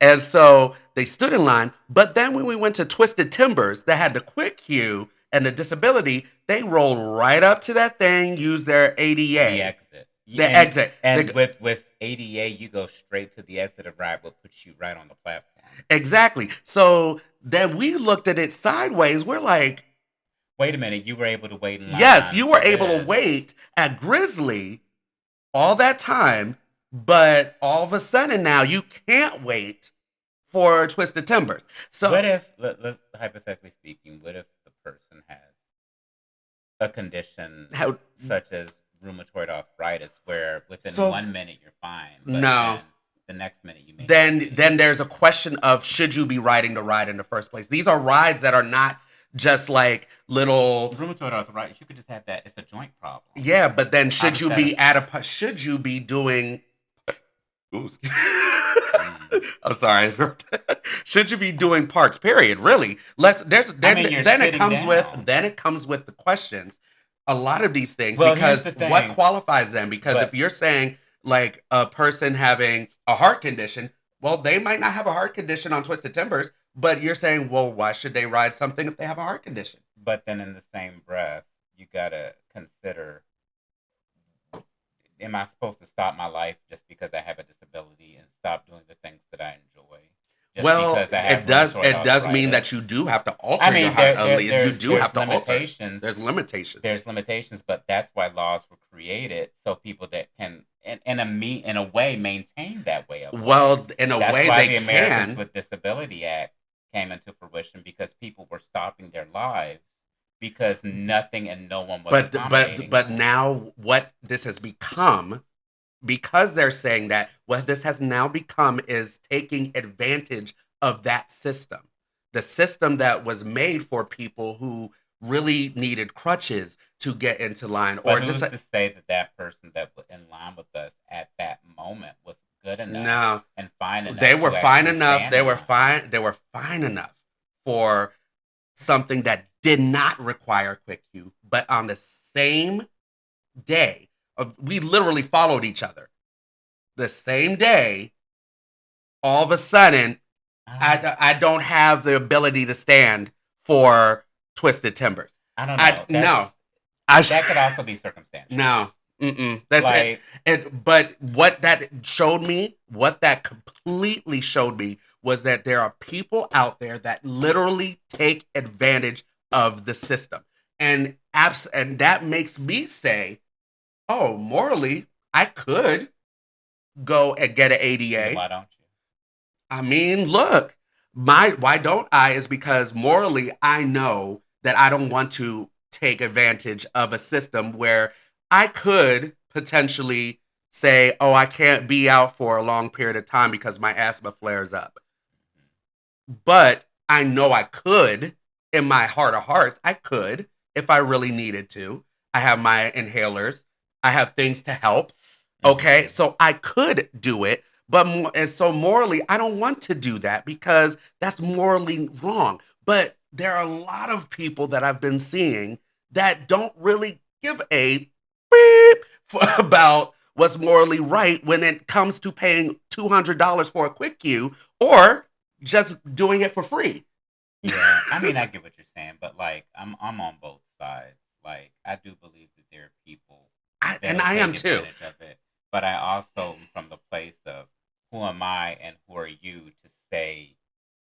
[SPEAKER 1] And so they stood in line. But then when we went to Twisted Timbers that had the quick queue and the disability, they rolled right up to that thing, used their ADA.
[SPEAKER 2] The exit.
[SPEAKER 1] The exit.
[SPEAKER 2] And with ADA, you go straight to the exit of ride, what puts you right on the platform.
[SPEAKER 1] Exactly. So then we looked at it sideways. We're like,
[SPEAKER 2] wait a minute, you were able to wait in line.
[SPEAKER 1] yes, you were
[SPEAKER 2] for
[SPEAKER 1] able to
[SPEAKER 2] this.
[SPEAKER 1] wait at Grizzly all that time, but all of a sudden now you can't wait for Twisted Timbers. So
[SPEAKER 2] What if, let's hypothetically speaking, what if the person has a condition
[SPEAKER 1] how,
[SPEAKER 2] such as rheumatoid arthritis, where within
[SPEAKER 1] So-
[SPEAKER 2] 1 minute you're fine, but
[SPEAKER 1] No.
[SPEAKER 2] then the next minute you may not
[SPEAKER 1] then
[SPEAKER 2] be.
[SPEAKER 1] then there's a question of should you be riding the ride in the first place? These are rides that are not just like little.
[SPEAKER 2] Rheumatoid arthritis, you could just have that. It's a joint problem.
[SPEAKER 1] Yeah, but then should you be
[SPEAKER 2] Hypothetical.
[SPEAKER 1] should you be doing? Ooh, I'm sorry. Should you be doing parks? Period. Really.
[SPEAKER 2] you're
[SPEAKER 1] Then it
[SPEAKER 2] sitting
[SPEAKER 1] comes
[SPEAKER 2] down.
[SPEAKER 1] with the questions. A lot of these things
[SPEAKER 2] Well,
[SPEAKER 1] because
[SPEAKER 2] here's the thing.
[SPEAKER 1] what qualifies them? Because
[SPEAKER 2] But-
[SPEAKER 1] if you're saying like a person having a heart condition, well, they might not have a heart condition on Twisted Timbers, but you're saying, well, why should they ride something if they have a heart condition?
[SPEAKER 2] But then in the same breath, you gotta consider: am I supposed to stop my life just because I have a disability and stop doing the things that I enjoy? Just
[SPEAKER 1] Well,
[SPEAKER 2] because I have
[SPEAKER 1] it does
[SPEAKER 2] rheumatoid
[SPEAKER 1] mean that
[SPEAKER 2] arthritis?
[SPEAKER 1] you do have to alter
[SPEAKER 2] I mean,
[SPEAKER 1] your heart.
[SPEAKER 2] there's
[SPEAKER 1] You do have to alter.
[SPEAKER 2] limitations.
[SPEAKER 1] There's limitations.
[SPEAKER 2] There's limitations, but that's why laws were created, so people that can, in a way, maintain that way of life.
[SPEAKER 1] Well, in a
[SPEAKER 2] That's
[SPEAKER 1] way
[SPEAKER 2] why
[SPEAKER 1] they
[SPEAKER 2] the Americans
[SPEAKER 1] can.
[SPEAKER 2] with Disability Act came into fruition, because people were stopping their lives because nothing and no one was accommodating
[SPEAKER 1] But
[SPEAKER 2] them.
[SPEAKER 1] now what this has become, because they're saying that, what this has now become is taking advantage of that system. The system that was made for people who really needed crutches to get into line,
[SPEAKER 2] But
[SPEAKER 1] or
[SPEAKER 2] who's
[SPEAKER 1] just
[SPEAKER 2] to say that that person that was in line with us at that moment was good enough
[SPEAKER 1] no.
[SPEAKER 2] and fine enough?
[SPEAKER 1] They were
[SPEAKER 2] to
[SPEAKER 1] fine
[SPEAKER 2] actually
[SPEAKER 1] enough.
[SPEAKER 2] stand
[SPEAKER 1] They
[SPEAKER 2] in
[SPEAKER 1] were
[SPEAKER 2] line?
[SPEAKER 1] fine. They were fine enough for something that did not require quick queue. But on the same day, we literally followed each other. The same day, all of a sudden, I don't have the ability to stand for Twisted Timbers.
[SPEAKER 2] I don't know.
[SPEAKER 1] No,
[SPEAKER 2] That could also be circumstantial.
[SPEAKER 1] no. Mm-mm. That's
[SPEAKER 2] Like,
[SPEAKER 1] But what that showed me, what that completely showed me, was that there are people out there that literally take advantage of the system, and that makes me say, oh, morally, I could go and get an ADA.
[SPEAKER 2] why don't you?
[SPEAKER 1] I mean, look, why don't I is because morally I know that I don't want to take advantage of a system where I could potentially say, oh, I can't be out for a long period of time because my asthma flares up. But I know I could, in my heart of hearts, I could if I really needed to. I have my inhalers. I have things to help. Okay, so I could do it, and so morally, I don't want to do that because that's morally wrong. But there are a lot of people that I've been seeing that don't really give a beep about what's morally right when it comes to paying $200 for a quick queue or just doing it for free.
[SPEAKER 2] Yeah, I mean, I get what you're saying, but like, I'm on both sides. Like, I do believe that there are people
[SPEAKER 1] And
[SPEAKER 2] that'll
[SPEAKER 1] I am
[SPEAKER 2] take
[SPEAKER 1] too.
[SPEAKER 2] advantage of it, but I also am from the place of who am I and who are you to say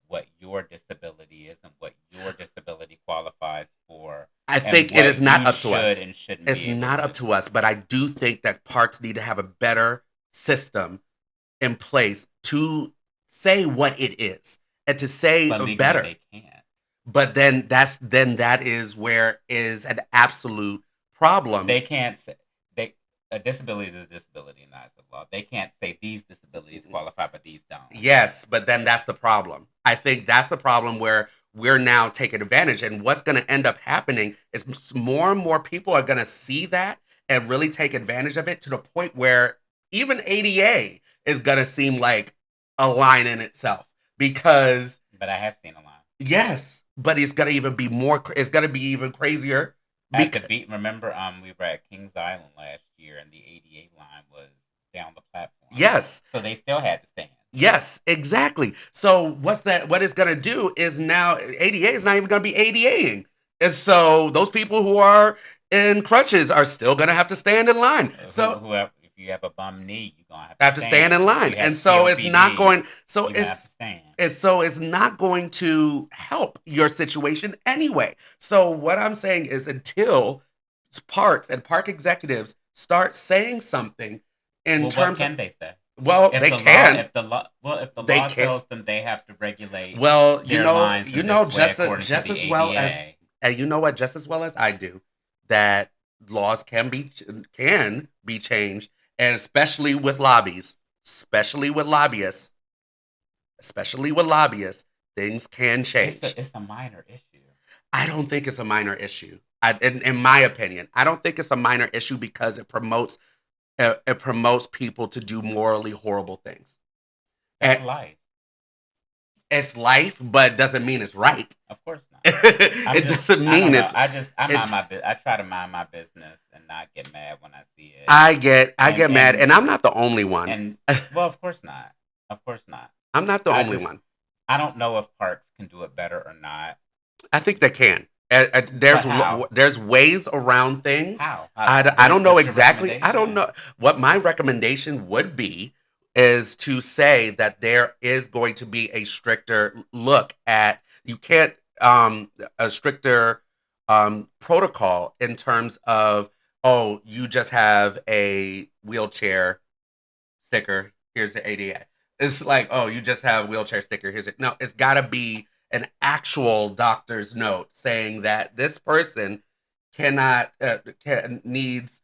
[SPEAKER 2] what your disability is and what your disability qualifies for.
[SPEAKER 1] I
[SPEAKER 2] and
[SPEAKER 1] think it
[SPEAKER 2] what
[SPEAKER 1] is not
[SPEAKER 2] you
[SPEAKER 1] up to us.
[SPEAKER 2] should and shouldn't
[SPEAKER 1] It's
[SPEAKER 2] be able
[SPEAKER 1] not
[SPEAKER 2] to
[SPEAKER 1] up to
[SPEAKER 2] do.
[SPEAKER 1] us, but I do think that parks need to have a better system in place to say what it is and to say
[SPEAKER 2] But legally
[SPEAKER 1] better.
[SPEAKER 2] they can't.
[SPEAKER 1] But then that is where is an absolute problem.
[SPEAKER 2] They can't say a disability is a disability in the eyes of law. They can't say these disabilities qualify, but these don't.
[SPEAKER 1] Yes, but then that's the problem. I think that's the problem where we're now taking advantage. And what's going to end up happening is more and more people are going to see that and really take advantage of it to the point where even ADA is going to seem like a line in itself because
[SPEAKER 2] But I have seen a line.
[SPEAKER 1] yes, but it's going to even be more. It's going to be even crazier.
[SPEAKER 2] At the beat, remember, we were at Kings Island last year, and the ADA line was down the platform.
[SPEAKER 1] Yes.
[SPEAKER 2] So they still had to stand.
[SPEAKER 1] Yes, exactly. So what's that? What it's gonna do is now ADA is not even gonna be ADAing, and so those people who are in crutches are still gonna have to stand in line. So
[SPEAKER 2] Whoever, if you have a bum knee, you're gonna
[SPEAKER 1] have to stand in line, and so it's not going. So it's not going to help your situation anyway. So what I'm saying is, until parks and park executives start saying something in
[SPEAKER 2] well,
[SPEAKER 1] terms
[SPEAKER 2] what can
[SPEAKER 1] of,
[SPEAKER 2] they say?
[SPEAKER 1] well,
[SPEAKER 2] If
[SPEAKER 1] they
[SPEAKER 2] the
[SPEAKER 1] can.
[SPEAKER 2] Law, if the law, well, if the
[SPEAKER 1] They
[SPEAKER 2] law
[SPEAKER 1] can.
[SPEAKER 2] tells them they have to regulate,
[SPEAKER 1] well,
[SPEAKER 2] their lines in this way
[SPEAKER 1] just
[SPEAKER 2] according
[SPEAKER 1] just
[SPEAKER 2] to the
[SPEAKER 1] as well as,
[SPEAKER 2] ADA.
[SPEAKER 1] and you know what, just as well as I do, that laws can be changed, and especially with lobbies, especially with lobbyists, things can change.
[SPEAKER 2] It's a minor issue.
[SPEAKER 1] I don't think it's a minor issue. In my opinion, I don't think it's a minor issue because it promotes people to do morally horrible things.
[SPEAKER 2] That's life.
[SPEAKER 1] It's life, but doesn't mean it's right.
[SPEAKER 2] Of course not.
[SPEAKER 1] It doesn't mean it's.
[SPEAKER 2] I try to mind my business and not get mad when I see it.
[SPEAKER 1] I get mad, and I'm not the only one.
[SPEAKER 2] And well, of course not. Of course not.
[SPEAKER 1] I'm not the only one.
[SPEAKER 2] I don't know if parks can do it better or not.
[SPEAKER 1] I think they can. There's ways around things.
[SPEAKER 2] How?
[SPEAKER 1] I don't know exactly. I don't know what my recommendation would be. Is to say that there is going to be a stricter look at, you can't a stricter protocol in terms of, oh, you just have a wheelchair sticker, here's the ADA. It's like, oh, you just have a wheelchair sticker, here's it. No, it's got to be an actual doctor's note saying that this person cannot needs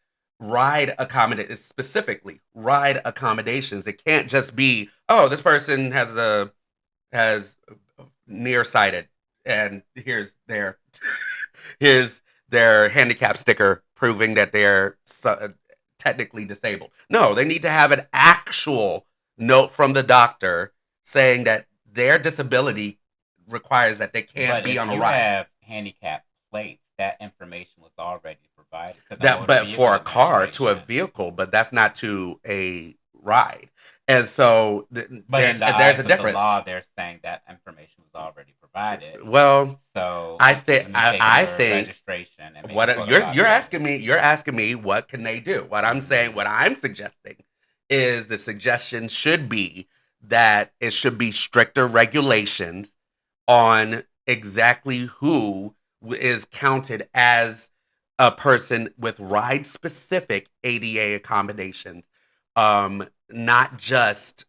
[SPEAKER 1] specifically ride accommodations. It can't just be, oh, this person has nearsighted and here's their here's their handicap sticker proving that they're technically disabled. No, they need to have an actual note from the doctor saying that their disability requires that they can't be on a ride.
[SPEAKER 2] If you have handicap plates, that information was already provided to
[SPEAKER 1] but for a car to a vehicle, but that's not to a ride. And so there's a difference.
[SPEAKER 2] The law, they're saying that information was already provided.
[SPEAKER 1] Well,
[SPEAKER 2] so
[SPEAKER 1] I think
[SPEAKER 2] registration and
[SPEAKER 1] what you're asking me what can they do? What I'm suggesting is the suggestion should be that it should be stricter regulations on exactly who is counted as a person with ride-specific ADA accommodations, not just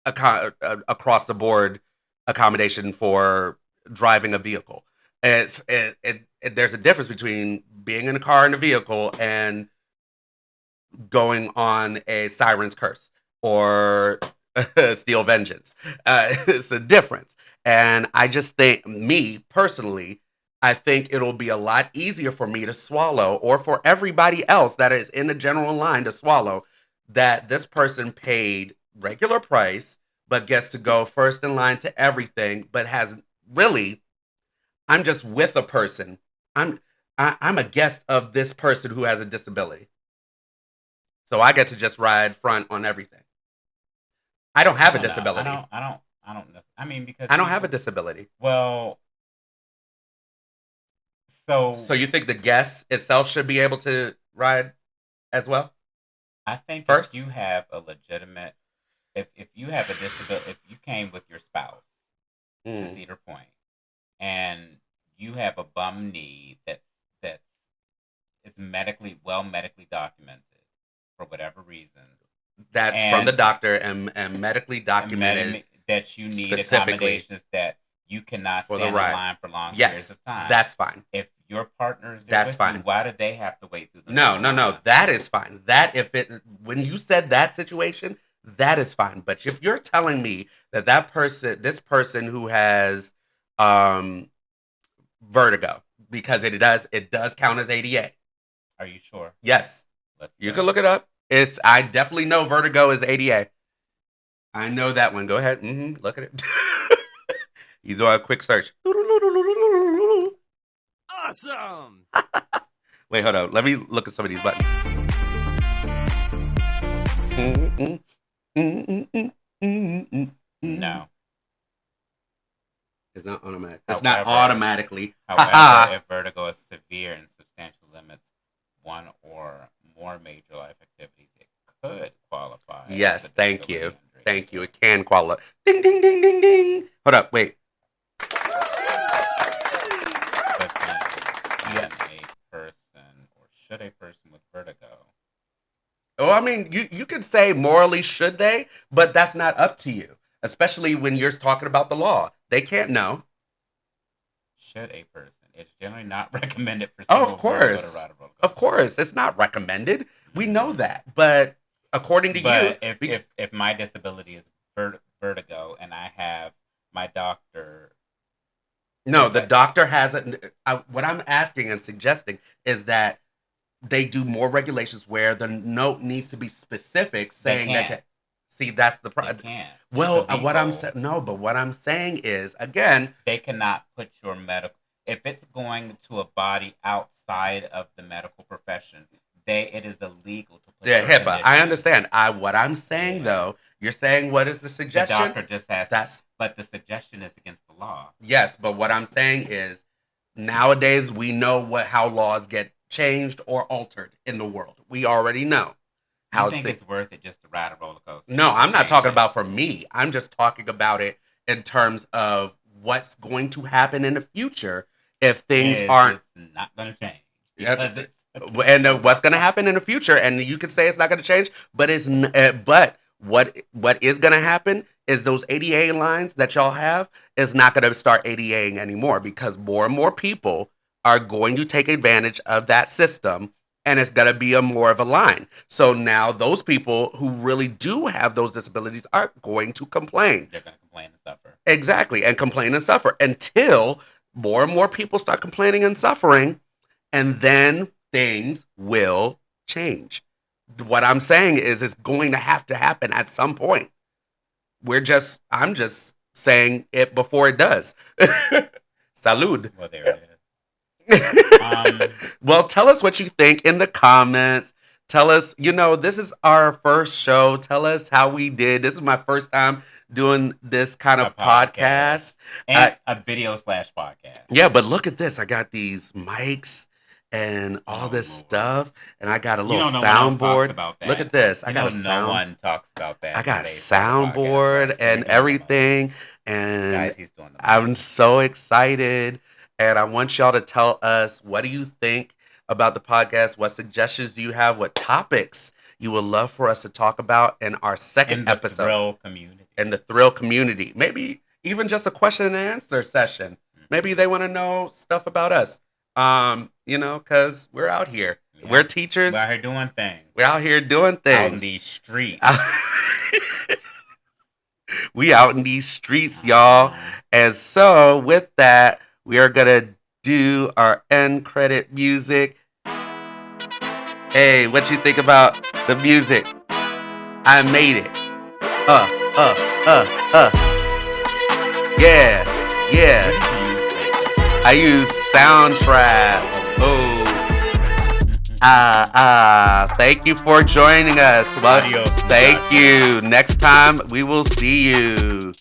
[SPEAKER 1] across the board accommodation for driving a vehicle. There's a difference between being in a car and a vehicle and going on a Siren's Curse or Steel Vengeance. It's a difference. And I just think, me personally, I think it'll be a lot easier for me to swallow, or for everybody else that is in the general line to swallow, that this person paid regular price, but gets to go first in line to everything, but has really, I'm just with a person. I'm a guest of this person who has a disability. So I get to just ride front on everything. I don't have a disability.
[SPEAKER 2] I mean, because
[SPEAKER 1] I don't have a disability.
[SPEAKER 2] Well,
[SPEAKER 1] so you think the guest itself should be able to ride as well?
[SPEAKER 2] I think
[SPEAKER 1] first,
[SPEAKER 2] if you have a legitimate, if you have a disability, if you came with your spouse to Cedar Point, and you have a bum knee that is medically documented for whatever reasons,
[SPEAKER 1] that's from the doctor and medically documented
[SPEAKER 2] that you need accommodations that you cannot stand in line for long periods of time.
[SPEAKER 1] That's fine.
[SPEAKER 2] If your partner's there,
[SPEAKER 1] that's fine.
[SPEAKER 2] Why do they have to wait through the
[SPEAKER 1] No. That is fine. When you said that situation, that is fine. But if you're telling me that this person who has Vertigo, because it does count as ADA.
[SPEAKER 2] Are you sure?
[SPEAKER 1] Yes,
[SPEAKER 2] Let's
[SPEAKER 1] you
[SPEAKER 2] go.
[SPEAKER 1] can look it up. I definitely know Vertigo is ADA. I know that one. Go ahead. Look at it. You do a quick search.
[SPEAKER 5] Awesome!
[SPEAKER 1] Wait, hold on. Let me look at some of these buttons.
[SPEAKER 2] No.
[SPEAKER 1] It's not automatic. It's not
[SPEAKER 2] However-
[SPEAKER 1] automatically.
[SPEAKER 2] However, if vertigo is severe and substantial limits one or more major life activities, it could qualify. as
[SPEAKER 1] Yes,
[SPEAKER 2] a
[SPEAKER 1] thank
[SPEAKER 2] disability
[SPEAKER 1] you.
[SPEAKER 2] under
[SPEAKER 1] Thank you.
[SPEAKER 2] ADA.
[SPEAKER 1] It can qualify. Ding, ding, ding, ding, ding. Hold up. Wait.
[SPEAKER 2] But then,
[SPEAKER 1] Yes.
[SPEAKER 2] can a person, or should a person with vertigo,
[SPEAKER 1] Well, I mean, you could say morally should they, but that's not up to you. Especially when you're talking about the law. They can't know.
[SPEAKER 2] should a person? It's generally not recommended for
[SPEAKER 1] Oh,
[SPEAKER 2] someone
[SPEAKER 1] of
[SPEAKER 2] with vertigo
[SPEAKER 1] course.
[SPEAKER 2] to ride a roller
[SPEAKER 1] Of
[SPEAKER 2] coaster.
[SPEAKER 1] course. It's not recommended. We know that. But according to
[SPEAKER 2] But
[SPEAKER 1] you,
[SPEAKER 2] if my disability is vertigo and I have my doctor,
[SPEAKER 1] no,
[SPEAKER 2] is
[SPEAKER 1] the
[SPEAKER 2] that-
[SPEAKER 1] doctor hasn't. What I'm asking and suggesting is that they do more regulations where the note needs to be specific, saying
[SPEAKER 2] can't.
[SPEAKER 1] that. See, that's the
[SPEAKER 2] they
[SPEAKER 1] problem.
[SPEAKER 2] can't.
[SPEAKER 1] Well,
[SPEAKER 2] It's
[SPEAKER 1] what I'm
[SPEAKER 2] illegal.
[SPEAKER 1] saying, no, but what I'm saying is, again,
[SPEAKER 2] They cannot put your medical, if it's going to a body outside of the medical profession, it is illegal to put
[SPEAKER 1] yeah,
[SPEAKER 2] your
[SPEAKER 1] HIPAA. I
[SPEAKER 2] condition.
[SPEAKER 1] understand. What I'm saying
[SPEAKER 2] Yeah.
[SPEAKER 1] though, you're saying what is the
[SPEAKER 2] The
[SPEAKER 1] suggestion?
[SPEAKER 2] doctor just has
[SPEAKER 1] That's
[SPEAKER 2] but the suggestion is against the law.
[SPEAKER 1] yes, but what I'm saying is nowadays we know how laws get changed or altered in the world. We already know
[SPEAKER 2] You
[SPEAKER 1] how
[SPEAKER 2] think
[SPEAKER 1] thi-
[SPEAKER 2] it's worth it just to ride a roller coaster?
[SPEAKER 1] No, I'm not
[SPEAKER 2] Change
[SPEAKER 1] talking
[SPEAKER 2] it.
[SPEAKER 1] about for me. I'm just talking about it in terms of what's going to happen in the future if things aren't.
[SPEAKER 2] It's not going to change
[SPEAKER 1] Yeah,
[SPEAKER 2] because it's
[SPEAKER 1] and what's going to happen in the future, and you could say it's not going to change, but but what is going to happen is those ADA lines that y'all have is not going to start ADAing anymore, because more and more people are going to take advantage of that system, and it's going to be more of a line. So now those people who really do have those disabilities are going to complain.
[SPEAKER 2] they're going to complain and suffer.
[SPEAKER 1] Exactly, and complain and suffer until more and more people start complaining and suffering, and then things will change. What I'm saying is it's going to happen at some point. I'm just saying it before it does. Salud.
[SPEAKER 2] Well, there it is.
[SPEAKER 1] Well, tell us what you think in the comments. Tell us, this is our first show. Tell us how we did. This is my first time doing this kind of
[SPEAKER 2] A podcast.
[SPEAKER 1] podcast.
[SPEAKER 2] And a video / podcast.
[SPEAKER 1] Yeah, but look at this. I got these mics and all
[SPEAKER 2] Oh,
[SPEAKER 1] this
[SPEAKER 2] Lord.
[SPEAKER 1] stuff, and I got a
[SPEAKER 2] You
[SPEAKER 1] little
[SPEAKER 2] know no one else talks
[SPEAKER 1] soundboard.
[SPEAKER 2] about that.
[SPEAKER 1] Look at this. I
[SPEAKER 2] You
[SPEAKER 1] got
[SPEAKER 2] know
[SPEAKER 1] a
[SPEAKER 2] no
[SPEAKER 1] sound.
[SPEAKER 2] one talks about that.
[SPEAKER 1] I got a
[SPEAKER 2] today for the podcast.
[SPEAKER 1] soundboard
[SPEAKER 2] So
[SPEAKER 1] and
[SPEAKER 2] we're gonna
[SPEAKER 1] everything,
[SPEAKER 2] promote
[SPEAKER 1] and
[SPEAKER 2] this. Guys, he's doing the
[SPEAKER 1] I'm
[SPEAKER 2] most.
[SPEAKER 1] so excited. And I want y'all to tell us, what do you think about the podcast? What suggestions do you have? What topics you would love for us to talk about in our second
[SPEAKER 2] in the
[SPEAKER 1] episode?
[SPEAKER 2] thrill community.
[SPEAKER 1] In the thrill community. Maybe even just a question and answer session. Maybe they want to know stuff about us. Because we're out here.
[SPEAKER 2] Yeah.
[SPEAKER 1] We're teachers.
[SPEAKER 2] We're out here doing things.
[SPEAKER 1] We're out here doing things.
[SPEAKER 2] Out in these streets.
[SPEAKER 1] We out in these streets, y'all. And so with that, we are gonna do our end credit music. Hey, what you think about the music? I made it. Yeah. I use Soundtrap. Oh. Thank you for joining us. Well,
[SPEAKER 2] Adios.
[SPEAKER 1] thank you. Next time we will see you.